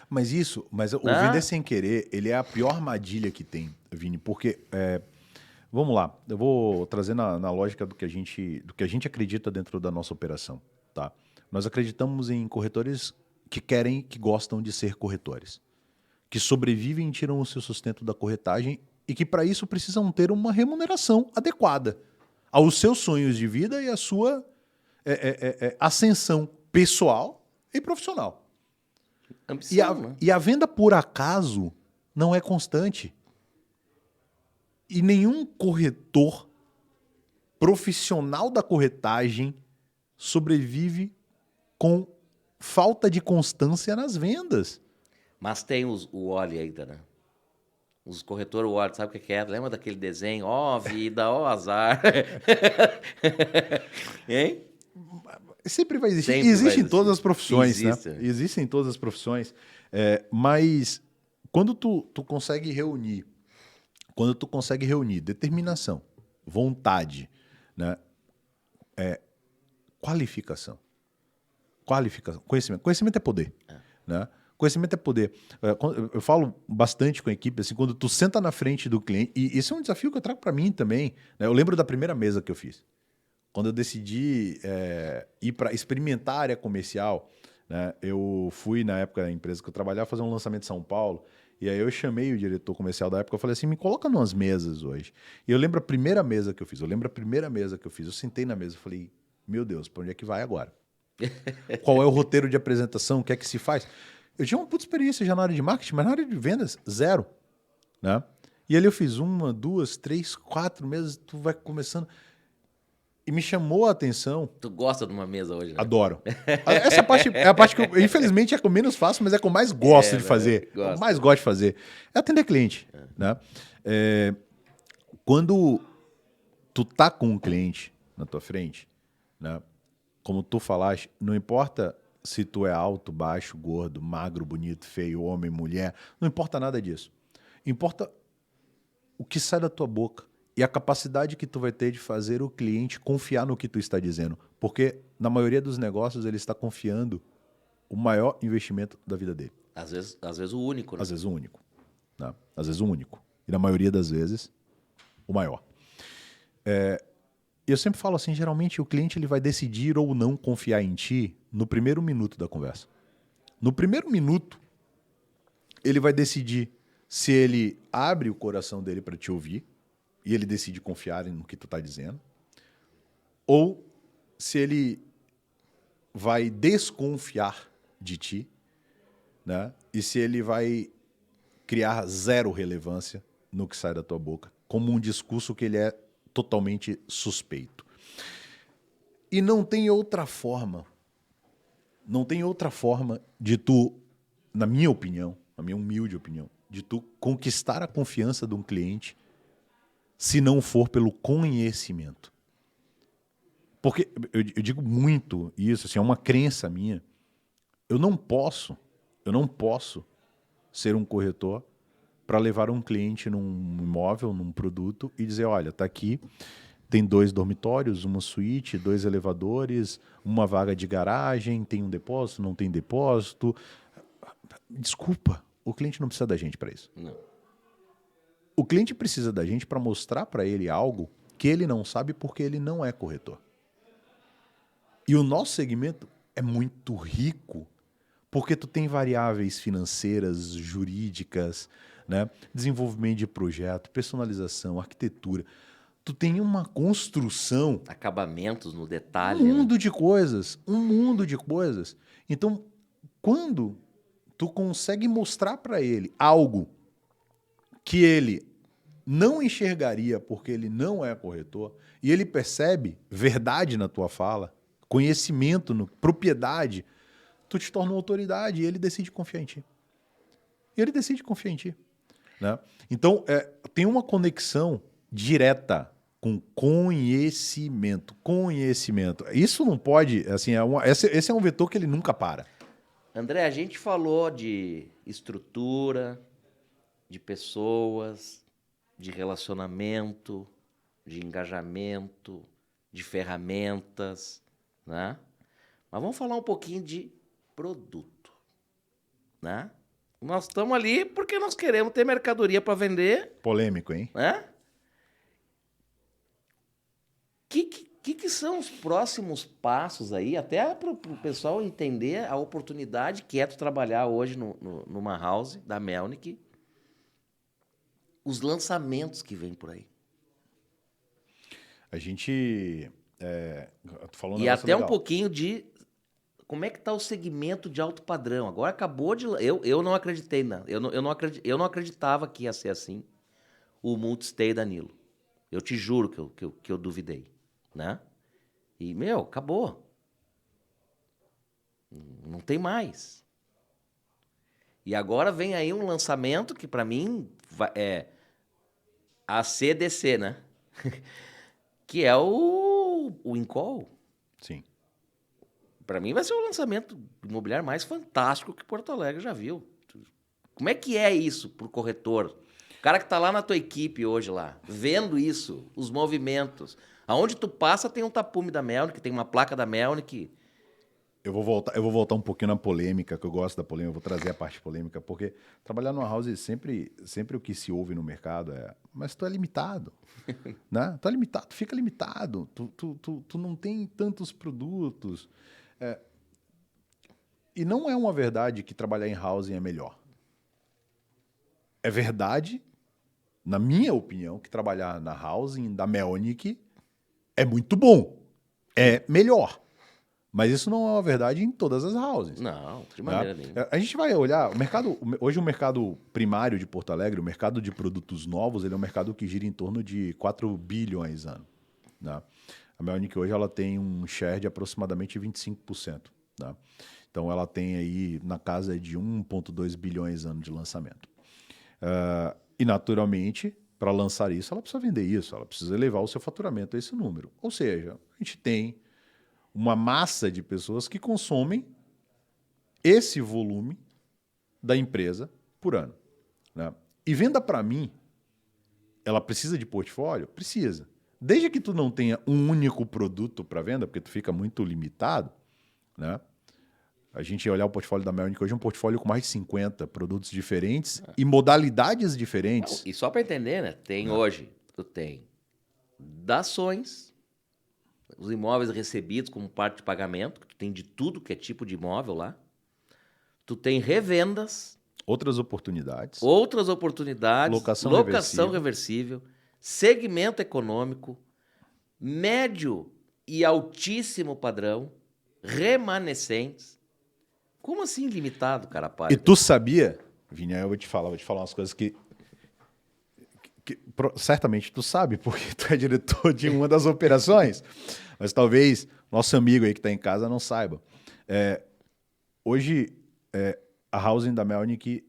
Mas o Né? vender sem querer, ele é a pior armadilha que tem, Vini, porque vamos lá, eu vou trazer na lógica do que a gente acredita dentro da nossa operação, tá? Nós acreditamos em corretores que gostam de ser corretores, que sobrevivem e tiram o seu sustento da corretagem e que para isso precisam ter uma remuneração adequada aos seus sonhos de vida e à sua ascensão pessoal e profissional. Ambição, né? E a venda por acaso não é constante. E nenhum corretor profissional da corretagem sobrevive com falta de constância nas vendas. Mas tem o Wally ainda, né? Os corretores Wally, sabe o que é? Lembra daquele desenho? Ó, vida, ó, azar. Hein? Sempre vai existir. Sempre vai Existe em todas existir. as profissões, Existe. né? Existem em todas as profissões. Mas quando tu consegue reunir, determinação, vontade, né? Qualificação, conhecimento. Conhecimento é poder, né? Conhecimento é poder. Eu falo bastante com a equipe, assim, quando tu senta na frente do cliente, e esse é um desafio que eu trago para mim também, né? Eu lembro da primeira mesa que eu fiz. Quando eu decidi ir para experimentar a área comercial, né? Eu fui, na época, na empresa que eu trabalhava, fazer um lançamento em São Paulo, e aí eu chamei o diretor comercial da época, eu falei assim, me coloca numas mesas hoje. E eu lembro a primeira mesa que eu fiz, eu sentei na mesa e falei, meu Deus, para onde é que vai agora? Qual é o roteiro de apresentação? O que é que se faz? Eu tinha uma puta experiência já na área de marketing, mas na área de vendas, zero. Né? E ali eu fiz 1, 2, 3, 4 meses, tu vai começando. E me chamou a atenção. Tu gosta de uma mesa hoje, né? Adoro. Essa parte é a parte que, infelizmente, é a que eu menos faço, mas é a que eu mais gosto de fazer. Gosto. Eu mais gosto de fazer. É atender cliente. Né? Quando tu tá com um cliente na tua frente, né? Como tu falaste, não importa se tu é alto, baixo, gordo, magro, bonito, feio, homem, mulher, não importa nada disso. Importa o que sai da tua boca e a capacidade que tu vai ter de fazer o cliente confiar no que tu está dizendo. Porque na maioria dos negócios ele está confiando o maior investimento da vida dele. Às vezes o único, né? Às vezes o único. Né? Às vezes o único. E na maioria das vezes, o maior. Eu sempre falo assim, geralmente o cliente ele vai decidir ou não confiar em ti no primeiro minuto da conversa. No primeiro minuto, ele vai decidir se ele abre o coração dele para te ouvir e ele decide confiar no que tu está dizendo, ou se ele vai desconfiar de ti né? E se ele vai criar zero relevância no que sai da tua boca, como um discurso que ele é totalmente suspeito. E não tem outra forma de tu, na minha opinião, na minha humilde opinião, de tu conquistar a confiança de um cliente se não for pelo conhecimento. Porque eu digo muito isso, assim, é uma crença minha. Eu não posso ser um corretor para levar um cliente num imóvel, num produto e dizer, olha, tá aqui, tem 2 dormitórios, uma suíte, 2 elevadores, uma vaga de garagem, tem um depósito, não tem depósito. Desculpa, o cliente não precisa da gente para isso. Não. O cliente precisa da gente para mostrar para ele algo que ele não sabe porque ele não é corretor. E o nosso segmento é muito rico porque tu tem variáveis financeiras, jurídicas, né? Desenvolvimento de projeto, personalização, arquitetura. Tu tem uma construção, Acabamentos no detalhe. um mundo de coisas. Então, quando tu consegue mostrar para ele algo que ele não enxergaria porque ele não é corretor, e ele percebe verdade na tua fala, conhecimento, propriedade, tu te torna uma autoridade e ele decide confiar em ti. Né? Então, tem uma conexão direta com conhecimento. Isso não pode, assim, esse é um vetor que ele nunca para. André, a gente falou de estrutura, de pessoas, de relacionamento, de engajamento, de ferramentas, né? Mas vamos falar um pouquinho de produto, né? Nós estamos ali porque nós queremos ter mercadoria para vender, Polêmico, hein? né? Que são os próximos passos aí, até para o pessoal entender a oportunidade que é tu trabalhar hoje numa house da Melnick, os lançamentos que vem por aí. A gente tu falou um E negócio até legal. um pouquinho de como é que está o segmento de alto padrão. Agora acabou de... Eu não acreditei, não. Eu não acreditava que ia ser assim o multistay da Nilo. Eu te juro que eu duvidei, né? E, acabou. Não tem mais. E agora vem aí um lançamento que, para mim, é a CDC, né? Que é o Incol. Sim. Para mim vai ser o lançamento imobiliário mais fantástico que Porto Alegre já viu. Como é que é isso pro corretor? O cara que tá lá na tua equipe hoje lá, vendo isso, os movimentos. Aonde tu passa tem um tapume da Melnick, tem uma placa da Melnick. Eu vou voltar um pouquinho na polêmica, que eu gosto da polêmica, eu vou trazer a parte polêmica, porque trabalhar numa house sempre o que se ouve no mercado é, mas tu é limitado, né? Tu é limitado, tu fica limitado, tu não tem tantos produtos. E não é uma verdade que trabalhar em housing é melhor. É verdade, na minha opinião, que trabalhar na housing da Melnick é muito bom, é melhor. Mas isso não é uma verdade em todas as houses. Não, de maneira nenhuma. A gente vai olhar, hoje o mercado primário de Porto Alegre, o mercado de produtos novos, ele é um mercado que gira em torno de 4 bilhões ano. Né? A Melnick hoje ela tem um share de aproximadamente 25%. Né? Então ela tem aí na casa de 1,2 bilhões ano de lançamento. E naturalmente, para lançar isso, ela precisa vender isso, ela precisa elevar o seu faturamento a esse número. Ou seja, a gente tem uma massa de pessoas que consomem esse volume da empresa por ano. Né? E venda para mim, ela precisa de portfólio? Precisa. Desde que tu não tenha um único produto para venda, porque tu fica muito limitado, né? A gente ia olhar o portfólio da Melnick hoje, é um portfólio com mais de 50 produtos diferentes e modalidades diferentes. E só para entender, né? Hoje, tu tem dações, os imóveis recebidos como parte de pagamento, que tu tem de tudo que é tipo de imóvel lá. Tu tem revendas. Outras oportunidades. Locação reversível. Segmento econômico. Médio e altíssimo padrão. Remanescentes. Como assim limitado, cara? E tu sabia, Vini, eu vou te falar umas coisas que certamente tu sabe, porque tu é diretor de uma das operações, mas talvez nosso amigo aí que está em casa não saiba. Hoje, a housing da Melnick,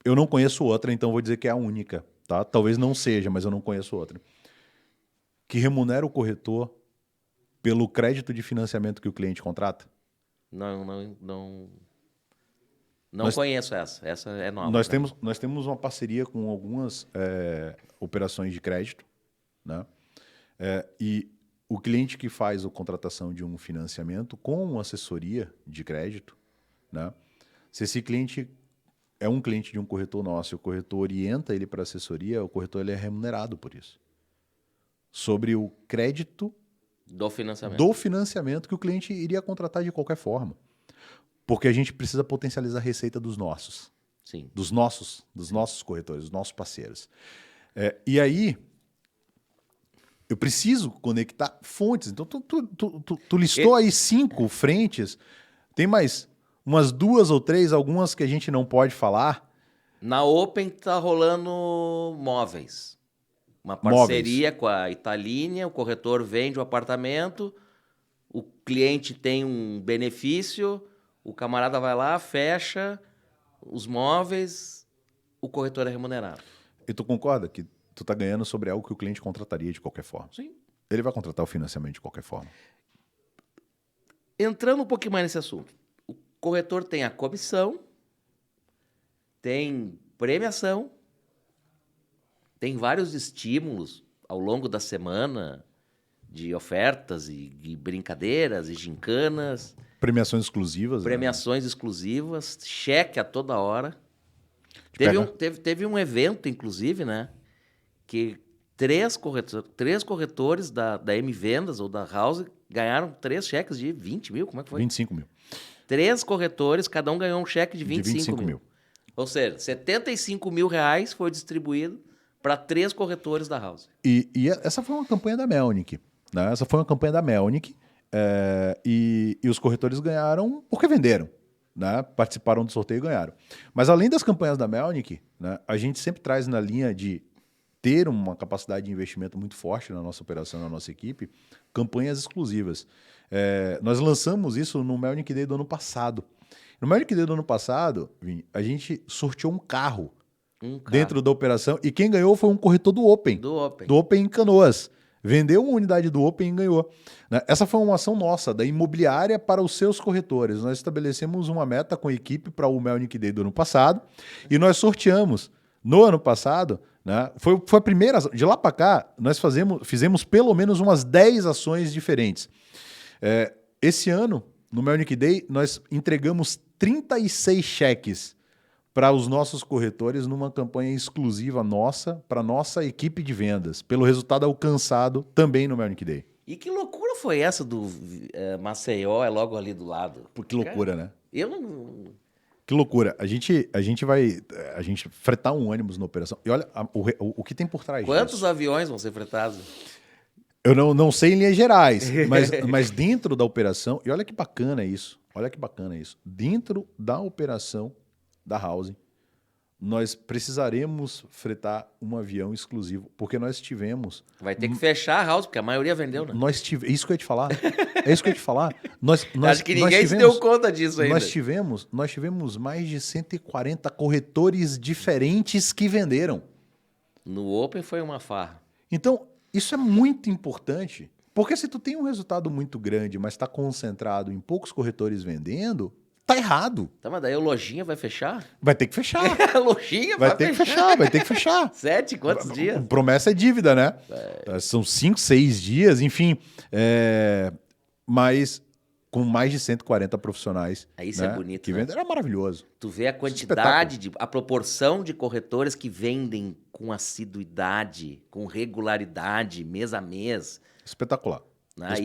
eu não conheço outra, então vou dizer que é a única. Tá? Talvez não seja, mas eu não conheço outra. Que remunera o corretor pelo crédito de financiamento que o cliente contrata? Não conheço essa. Essa é nova. Nós temos uma parceria com algumas operações de crédito, né? E o cliente que faz a contratação de um financiamento com uma assessoria de crédito, né? Se esse cliente é um cliente de um corretor nosso e o corretor orienta ele para a assessoria, o corretor ele é remunerado por isso. Sobre o crédito do financiamento que o cliente iria contratar de qualquer forma. Porque a gente precisa potencializar a receita dos nossos. Sim. Dos nossos corretores, dos nossos parceiros. E aí, eu preciso conectar fontes. Então, tu listou aí 5 frentes. Tem mais umas 2 ou 3, algumas que a gente não pode falar. Na Open tá rolando móveis. Uma parceria com a Italínia, o corretor vende o apartamento, o cliente tem um benefício... O camarada vai lá, fecha os móveis, o corretor é remunerado. E tu concorda que tu tá ganhando sobre algo que o cliente contrataria de qualquer forma? Sim. Ele vai contratar o financiamento de qualquer forma. Entrando um pouquinho mais nesse assunto. O corretor tem a comissão, tem premiação, tem vários estímulos ao longo da semana de ofertas e brincadeiras e gincanas... Premiações exclusivas. Premiações exclusivas, cheque a toda hora. Teve um evento, inclusive, né? Que 3 corretores da M Vendas ou da House ganharam 3 cheques de 20 mil. Como é que foi? 25 mil. 3 corretores, cada um ganhou um cheque de 25 mil. Ou seja, 75 mil reais foi distribuído para 3 corretores da House. E essa foi uma campanha da Melnick. Né? Essa foi uma campanha da Melnick. E os corretores ganharam porque venderam, né? Participaram do sorteio e ganharam. Mas além das campanhas da Melnick, né, a gente sempre traz na linha de ter uma capacidade de investimento muito forte na nossa operação, na nossa equipe, campanhas exclusivas. Nós lançamos isso no Melnick Day do ano passado. No Melnick Day do ano passado, Vini, a gente sorteou um carro dentro da operação e quem ganhou foi um corretor do Open. Do Open em Canoas. Vendeu uma unidade do Open e ganhou. Essa foi uma ação nossa, da imobiliária para os seus corretores. Nós estabelecemos uma meta com a equipe para o Melnick Day do ano passado e nós sorteamos. No ano passado, né, foi a primeira ação. De lá para cá, nós fizemos pelo menos umas 10 ações diferentes. Esse ano, no Melnick Day, nós entregamos 36 cheques para os nossos corretores numa campanha exclusiva nossa, para nossa equipe de vendas, pelo resultado alcançado também no Melnick Day. E que loucura foi essa do Maceió, é logo ali do lado? Que loucura, né? Eu não... Que loucura. A gente vai fretar um ônibus na operação. E olha o que tem por trás Quantos disso. aviões vão ser fretados? Eu não sei em linhas gerais, mas dentro da operação... E olha que bacana isso. Dentro da operação da House, nós precisaremos fretar um avião exclusivo, porque nós tivemos... Vai ter que fechar a House, porque a maioria vendeu, né? É isso que eu ia te falar. Acho que ninguém se deu conta disso ainda. Nós tivemos mais de 140 corretores diferentes que venderam. No Open foi uma farra. Então, isso é muito importante, porque se tu tem um resultado muito grande, mas está concentrado em poucos corretores vendendo... Tá errado. Tá, mas daí a lojinha vai fechar? Vai ter que fechar. A lojinha vai ter que fechar. 7, quantos dias? Promessa é dívida, né? São 5, 6 dias, enfim. Mas com mais de 140 profissionais. Isso né, é bonito, que né? vendem. Era maravilhoso. Tu vê a quantidade, a proporção de corretores que vendem com assiduidade, com regularidade, mês a mês. Espetacular. Né?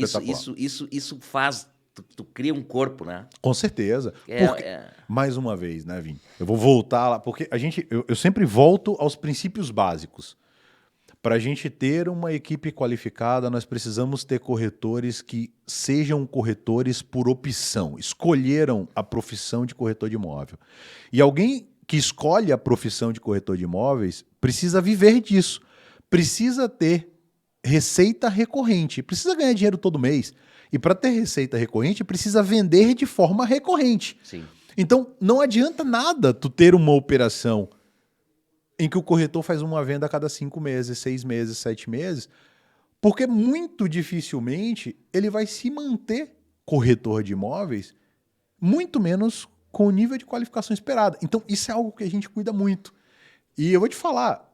Isso faz... Tu cria um corpo, né? Com certeza. Mais uma vez, né, Vini? Eu vou voltar lá, porque eu sempre volto aos princípios básicos. Para a gente ter uma equipe qualificada, nós precisamos ter corretores que sejam corretores por opção, escolheram a profissão de corretor de imóvel. E alguém que escolhe a profissão de corretor de imóveis precisa viver disso, precisa ter receita recorrente, precisa ganhar dinheiro todo mês. E para ter receita recorrente, precisa vender de forma recorrente. Sim. Então, não adianta nada tu ter uma operação em que o corretor faz uma venda a cada 5 meses, 6 meses, 7 meses, porque muito dificilmente ele vai se manter corretor de imóveis, muito menos com o nível de qualificação esperada. Então, isso é algo que a gente cuida muito. E eu vou te falar,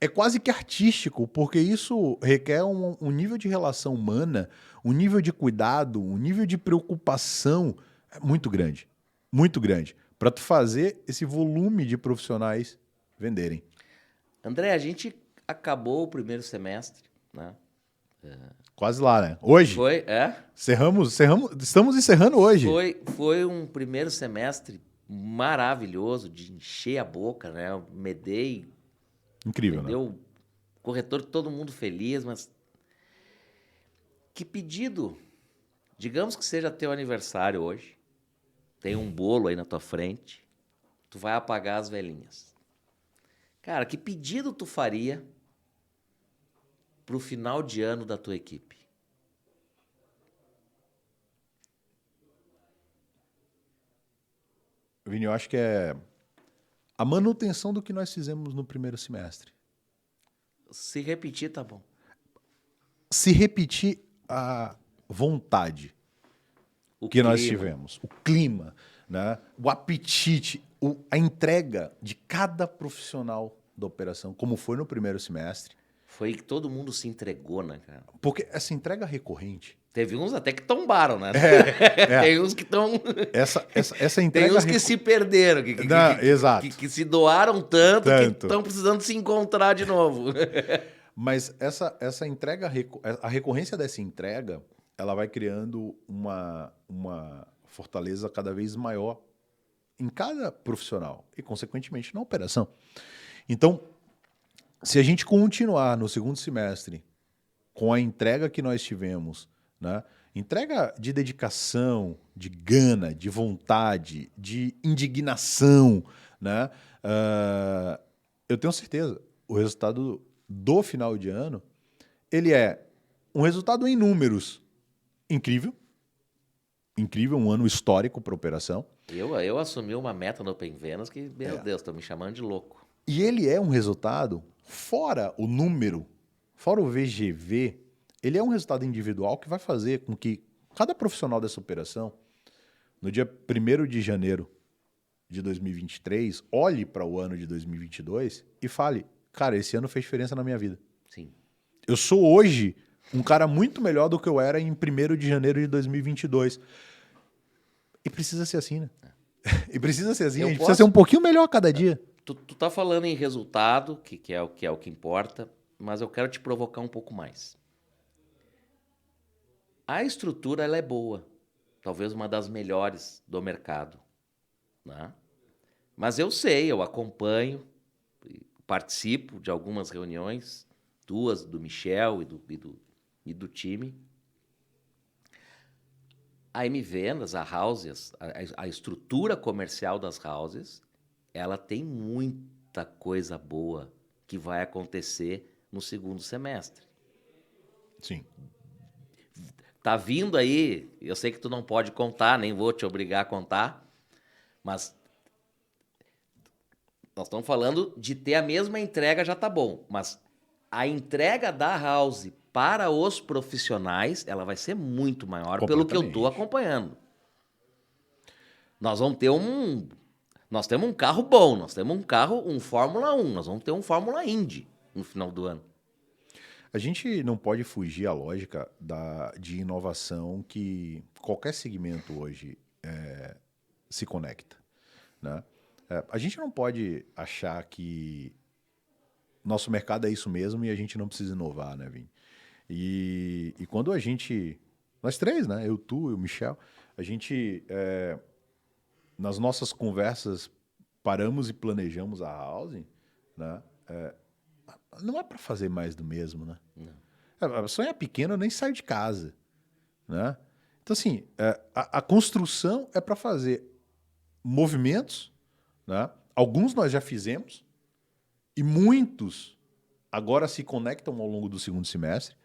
é quase que artístico, porque isso requer um nível de relação humana, um nível de cuidado, um nível de preocupação muito grande. Muito grande. Para tu fazer esse volume de profissionais venderem. André, a gente acabou o primeiro semestre, né? Quase lá, né? Hoje. Foi, Cerramos, estamos encerrando hoje. Foi um primeiro semestre maravilhoso, de encher a boca, né? Eu medei, Incrível, né? deu corretor, todo mundo feliz, mas que pedido? Digamos que seja teu aniversário hoje, tem um bolo aí na tua frente, tu vai apagar as velhinhas. Cara, que pedido tu faria pro final de ano da tua equipe? Vini, eu acho que é a manutenção do que nós fizemos no primeiro semestre. Se repetir, tá bom. Se repetir a vontade O que nós clima. tivemos, o clima, né? O apetite, a entrega de cada profissional da operação, como foi no primeiro semestre. Foi que todo mundo se entregou, né, cara? Porque essa entrega recorrente. Teve uns até que tombaram, né? É. Tem uns que estão. Essa entrega. Tem uns que se perderam, Não, exato. Que se doaram tanto que Tanto. estão precisando se encontrar de novo. Mas essa entrega, a recorrência dessa entrega, ela vai criando uma fortaleza cada vez maior em cada profissional e, consequentemente, na operação. Então, se a gente continuar no segundo semestre com a entrega que nós tivemos, né? Entrega de dedicação, de gana, de vontade, de indignação, né? Eu tenho certeza, o resultado do final de ano, ele é um resultado em números incrível, um ano histórico para a operação. Eu assumi uma meta no Open Venus que, meu Deus, estão me chamando de louco. E ele é um resultado, fora o número, fora o VGV, ele é um resultado individual que vai fazer com que cada profissional dessa operação, no dia 1º de janeiro de 2023, olhe para o ano de 2022 e fale, cara, esse ano fez diferença na minha vida. Sim. Eu sou hoje um cara muito melhor do que eu era em 1º de janeiro de 2022. E precisa ser assim, né? E precisa ser assim, a gente precisa ser um pouquinho melhor a cada dia. Tu tá falando em resultado, que é o que importa, mas eu quero te provocar um pouco mais. A estrutura, ela é boa. Talvez uma das melhores do mercado, né? Mas eu sei, eu acompanho, participo de algumas reuniões, 2 do Michel e do time. A M-Vendas, a Houses, a estrutura comercial das Houses, ela tem muita coisa boa que vai acontecer no segundo semestre. Sim. Tá vindo aí, eu sei que tu não pode contar, nem vou te obrigar a contar, mas nós estamos falando de ter a mesma entrega, já tá bom, mas a entrega da House para os profissionais, ela vai ser muito maior, pelo que eu estou acompanhando. Nós vamos ter nós temos um carro bom, nós temos um Fórmula 1, nós vamos ter um Fórmula Indy no final do ano. A gente não pode fugir à lógica de inovação que qualquer segmento hoje se conecta, né? A gente não pode achar que nosso mercado é isso mesmo e a gente não precisa inovar, né, Vini? E quando a gente... Nós três, né? Eu, tu e o Michel, a gente, nas nossas conversas, paramos e planejamos a House, né? A não é para fazer mais do mesmo, né? Não. Sonhar pequeno, eu nem saio de casa, né? Então, assim, a construção é para fazer movimentos, né? Alguns nós já fizemos e muitos agora se conectam ao longo do segundo semestre.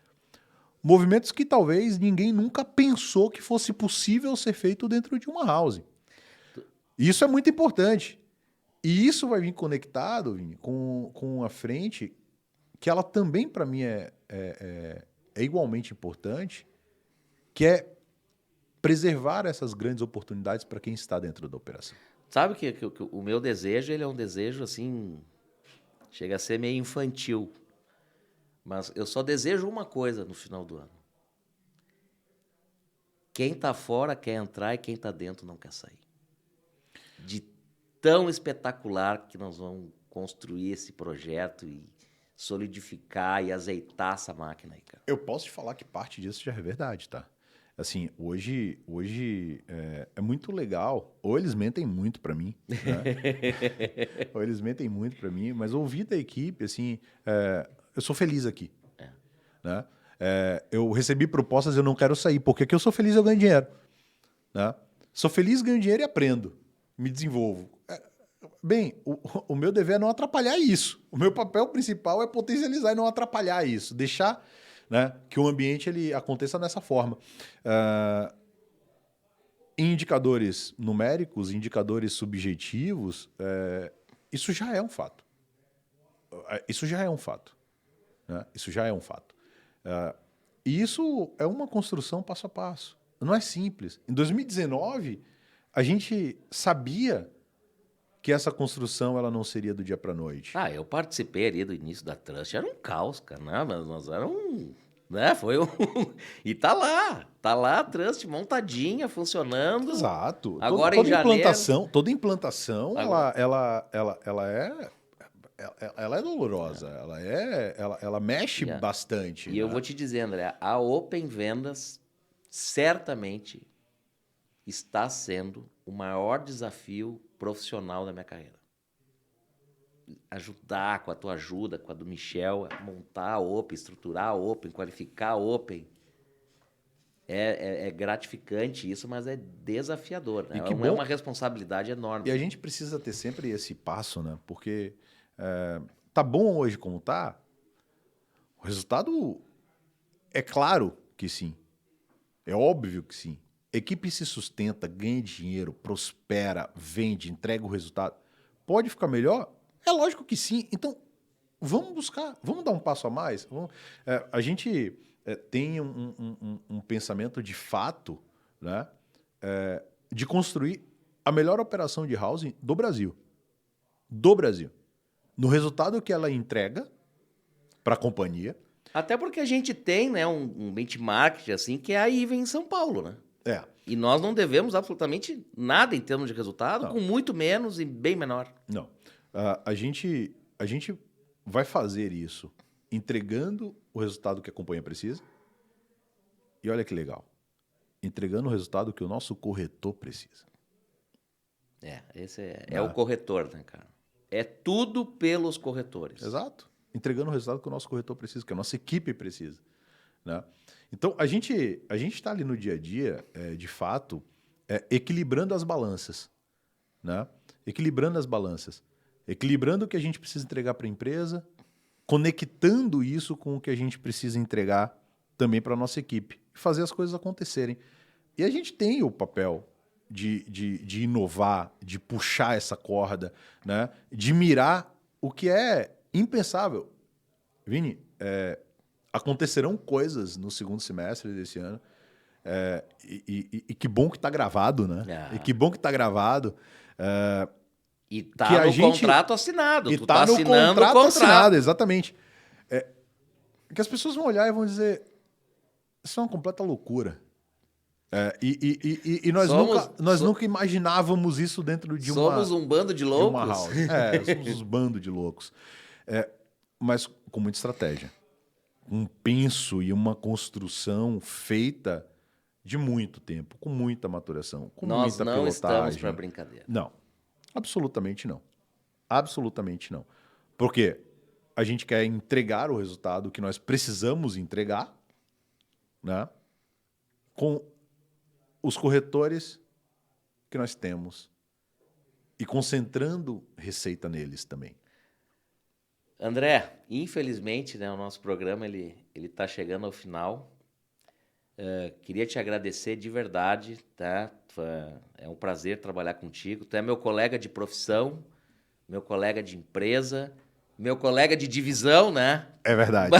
Movimentos que talvez ninguém nunca pensou que fosse possível ser feito dentro de uma house. Isso é muito importante. E isso vai vir conectado, Vini, com a frente, que ela também, para mim, é igualmente importante, que é preservar essas grandes oportunidades para quem está dentro da operação. Sabe que o meu desejo, ele é um desejo, assim, chega a ser meio infantil. Mas eu só desejo uma coisa no final do ano. Quem tá fora quer entrar e quem tá dentro não quer sair. De tão espetacular que nós vamos construir esse projeto e solidificar e azeitar essa máquina aí, cara. Eu posso te falar que parte disso já é verdade, tá? Assim, hoje é muito legal. Ou eles mentem muito para mim, né? Ou eles mentem muito para mim, mas ouvir da equipe, assim, eu sou feliz aqui, né? Eu recebi propostas, eu não quero sair, porque aqui eu sou feliz, eu ganho dinheiro, né? Sou feliz, ganho dinheiro e aprendo, me desenvolvo. Bem, o meu dever é não atrapalhar isso. O meu papel principal é potencializar e não atrapalhar isso, deixar, né, que o ambiente ele aconteça dessa forma. Em indicadores numéricos, indicadores subjetivos, isso já é um fato. Isso já é um fato, né? Isso já é um fato. E isso é uma construção passo a passo. Não é simples. Em 2019, a gente sabia que essa construção ela não seria do dia para a noite. Eu participei ali do início da Trust, era um caos, cara, né? Mas nós era um... Né? Foi um... E tá lá a Trust montadinha, funcionando. Exato. Agora toda em janeiro... toda implantação, Agora... ela é dolorosa, ela mexe bastante. E né? eu vou te dizer, André, a Open Vendas certamente está sendo o maior desafio profissional da minha carreira. Ajudar com a tua ajuda, com a do Michel, a montar a Open, estruturar a Open, qualificar a Open. É gratificante isso, mas é desafiador. Né? É uma responsabilidade enorme. E a gente precisa ter sempre esse passo, né? Porque tá bom hoje como tá, o resultado é claro que sim. É óbvio que sim. Equipe se sustenta, ganha dinheiro, prospera, vende, entrega o resultado. Pode ficar melhor? É lógico que sim. Então, vamos buscar, vamos dar um passo a mais. A gente tem um pensamento de fato, né, de construir a melhor operação de housing do Brasil. Do Brasil. No resultado que ela entrega para a companhia. Até porque a gente tem, né, um benchmark assim, que é a IVEN em São Paulo, né? E nós não devemos absolutamente nada em termos de resultado, com muito menos e bem menor. Não. A gente vai fazer isso entregando o resultado que a companhia precisa. E olha que legal. Entregando o resultado que o nosso corretor precisa. Esse é o corretor, né, cara? É tudo pelos corretores. Exato. Entregando o resultado que o nosso corretor precisa, que a nossa equipe precisa. Né? Então, a gente está ali no dia a dia, de fato, equilibrando as balanças. Né? Equilibrando as balanças. Equilibrando o que a gente precisa entregar para a empresa, conectando isso com o que a gente precisa entregar também para a nossa equipe. E fazer as coisas acontecerem. E a gente tem o papel de inovar, de puxar essa corda, né? De mirar o que é impensável. Vini, acontecerão coisas no segundo semestre desse ano. E que bom que está gravado, né? E que bom que está gravado. E tá no contrato assinado. E tá no contrato assinado, exatamente. Que as pessoas vão olhar e vão dizer: isso é uma completa loucura. E nós nunca imaginávamos isso dentro de uma... Somos um bando de loucos. De uma house. Somos um bando de loucos. Mas com muita estratégia. Um penso e uma construção feita de muito tempo, com muita maturação, com nós muita pilotagem. Nós não estamos para brincadeira. Não. Absolutamente não. Absolutamente não. Porque a gente quer entregar o resultado que nós precisamos entregar, né? Com os corretores que nós temos e concentrando receita neles também. André, infelizmente, né, o nosso programa ele está chegando ao final. Queria te agradecer de verdade, tá? É um prazer trabalhar contigo. Tu é meu colega de profissão, meu colega de empresa, meu colega de divisão, né? É verdade.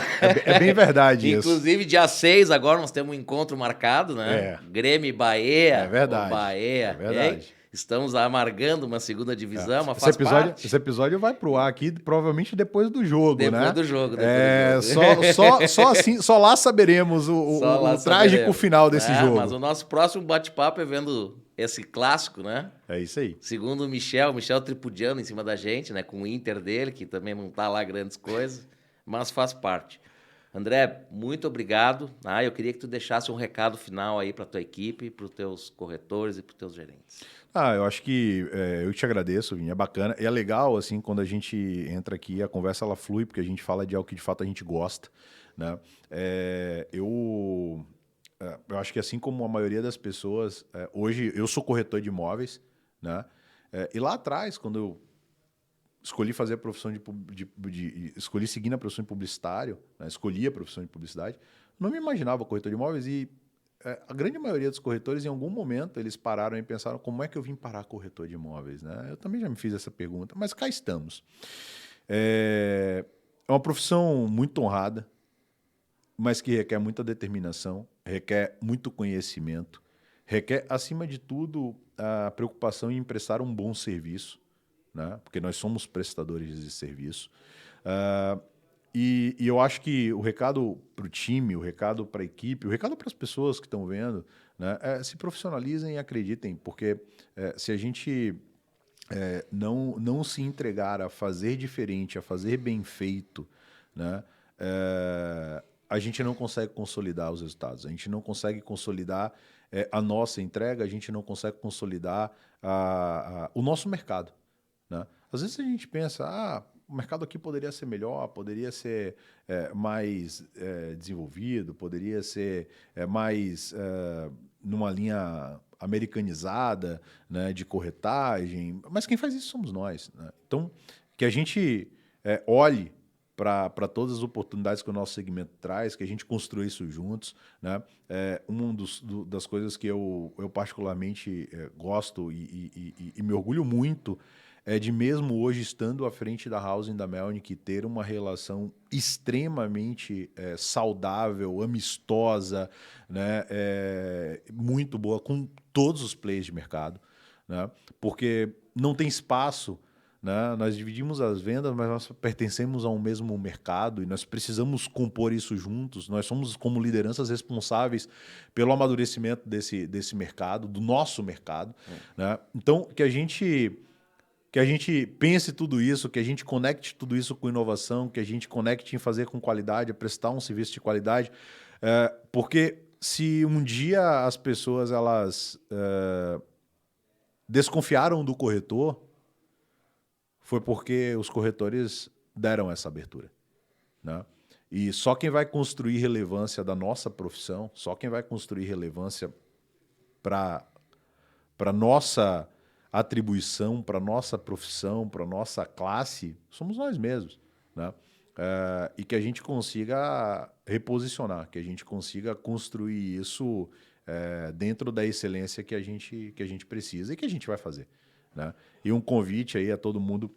É bem verdade isso. Inclusive, dia 6 agora nós temos um encontro marcado, né? É. Grêmio e Bahia. É verdade. Ô, Bahia. É verdade. Hein? Estamos amargando uma segunda divisão, mas Esse faz episódio, parte. esse episódio vai pro ar aqui provavelmente depois do jogo, né? Depois do jogo. Só assim, só lá saberemos o trágico saberemos, final desse jogo. Mas o nosso próximo bate-papo é vendo esse clássico, né? É isso aí. Segundo o Michel tripudiando em cima da gente, né? Com o Inter dele, que também não tá lá grandes coisas, mas faz parte. André, muito obrigado. Eu queria que tu deixasse um recado final aí para tua equipe, para os teus corretores e para os teus gerentes. Eu acho que eu te agradeço, Vini, é bacana. E é legal, assim, quando a gente entra aqui, a conversa ela flui, porque a gente fala de algo que de fato a gente gosta, né? Eu acho que assim como a maioria das pessoas, hoje eu sou corretor de imóveis, né? E lá atrás, quando eu escolhi fazer a profissão escolhi seguir na profissão de publicitário, né? Escolhi a profissão de publicidade, não me imaginava corretor de imóveis e a grande maioria dos corretores, em algum momento, eles pararam e pensaram como é que eu vim parar corretor de imóveis, né? Eu também já me fiz essa pergunta, mas cá estamos. É uma profissão muito honrada, mas que requer muita determinação, requer muito conhecimento, requer, acima de tudo, a preocupação em prestar um bom serviço, né? Porque nós somos prestadores de serviço. E eu acho que o recado para o time, o recado para a equipe, o recado para as pessoas que estão vendo, né, se profissionalizem e acreditem, porque se a gente não se entregar a fazer diferente, a fazer bem feito, né, a gente não consegue consolidar os resultados, a gente não consegue consolidar a nossa entrega, a gente não consegue consolidar o nosso mercado, né? Às vezes a gente pensa, o mercado aqui poderia ser melhor, poderia ser mais desenvolvido, poderia ser mais numa linha americanizada, né, de corretagem, mas quem faz isso somos nós, né? Então, que a gente olhe para todas as oportunidades que o nosso segmento traz, que a gente construa isso juntos, né? Uma das coisas que eu particularmente gosto e me orgulho muito de mesmo hoje estando à frente da Housing da Melnick ter uma relação extremamente saudável, amistosa, né, muito boa com todos os players de mercado, né, porque não tem espaço, né, nós dividimos as vendas, mas nós pertencemos a um mesmo mercado e nós precisamos compor isso juntos. Nós somos, como lideranças, responsáveis pelo amadurecimento desse mercado, do nosso mercado, né? Então, que a gente pense tudo isso, que a gente conecte tudo isso com inovação, que a gente conecte em fazer com qualidade, a prestar um serviço de qualidade, porque se um dia as pessoas elas desconfiaram do corretor, foi porque os corretores deram essa abertura, né? E só quem vai construir relevância da nossa profissão, só quem vai construir relevância para nossa atribuição, para nossa profissão, para nossa classe, somos nós mesmos, né? E que a gente consiga reposicionar, que a gente consiga construir isso dentro da excelência que a gente precisa e que a gente vai fazer, né? E um convite aí a todo mundo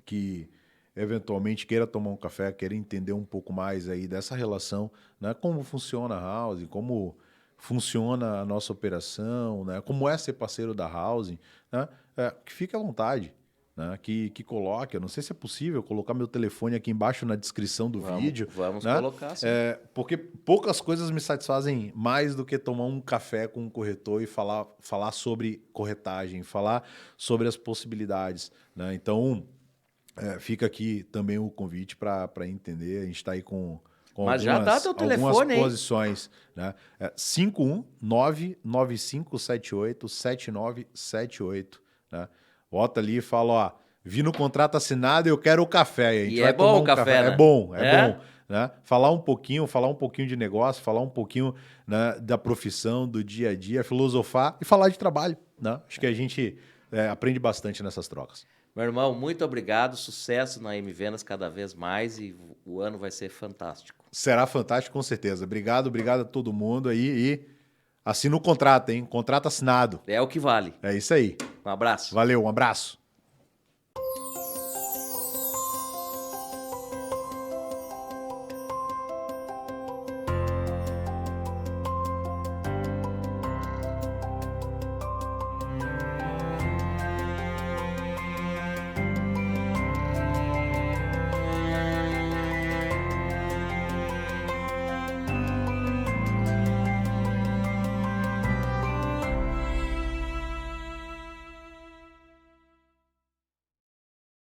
que eventualmente queira tomar um café, queira entender um pouco mais aí dessa relação, né? Como funciona a Housing, como funciona a nossa operação, né? Como é ser parceiro da Housing, né? Que fique à vontade, né? Que coloque, eu não sei se é possível colocar meu telefone aqui embaixo na descrição do vídeo. Vamos, né? colocar, sim. Porque poucas coisas me satisfazem mais do que tomar um café com um corretor e falar sobre corretagem, falar sobre as possibilidades, né? Então, fica aqui também o convite para entender, a gente está aí com Mas já dá teu telefone, algumas posições, né? 51995787978, né? Bota ali e fala, vi no contrato assinado e eu quero o café. E a gente E vai é bom tomar o café, né? É bom, É? bom. Né? Falar um pouquinho de negócio, falar um pouquinho, né, da profissão, do dia a dia, filosofar e falar de trabalho. Né? Acho que a gente aprende bastante nessas trocas. Meu irmão, muito obrigado. Sucesso na M Vendas cada vez mais e o ano vai ser fantástico. Será fantástico, com certeza. Obrigado a todo mundo aí e assina o contrato, hein? Contrato assinado. É o que vale. É isso aí. Um abraço. Valeu, um abraço.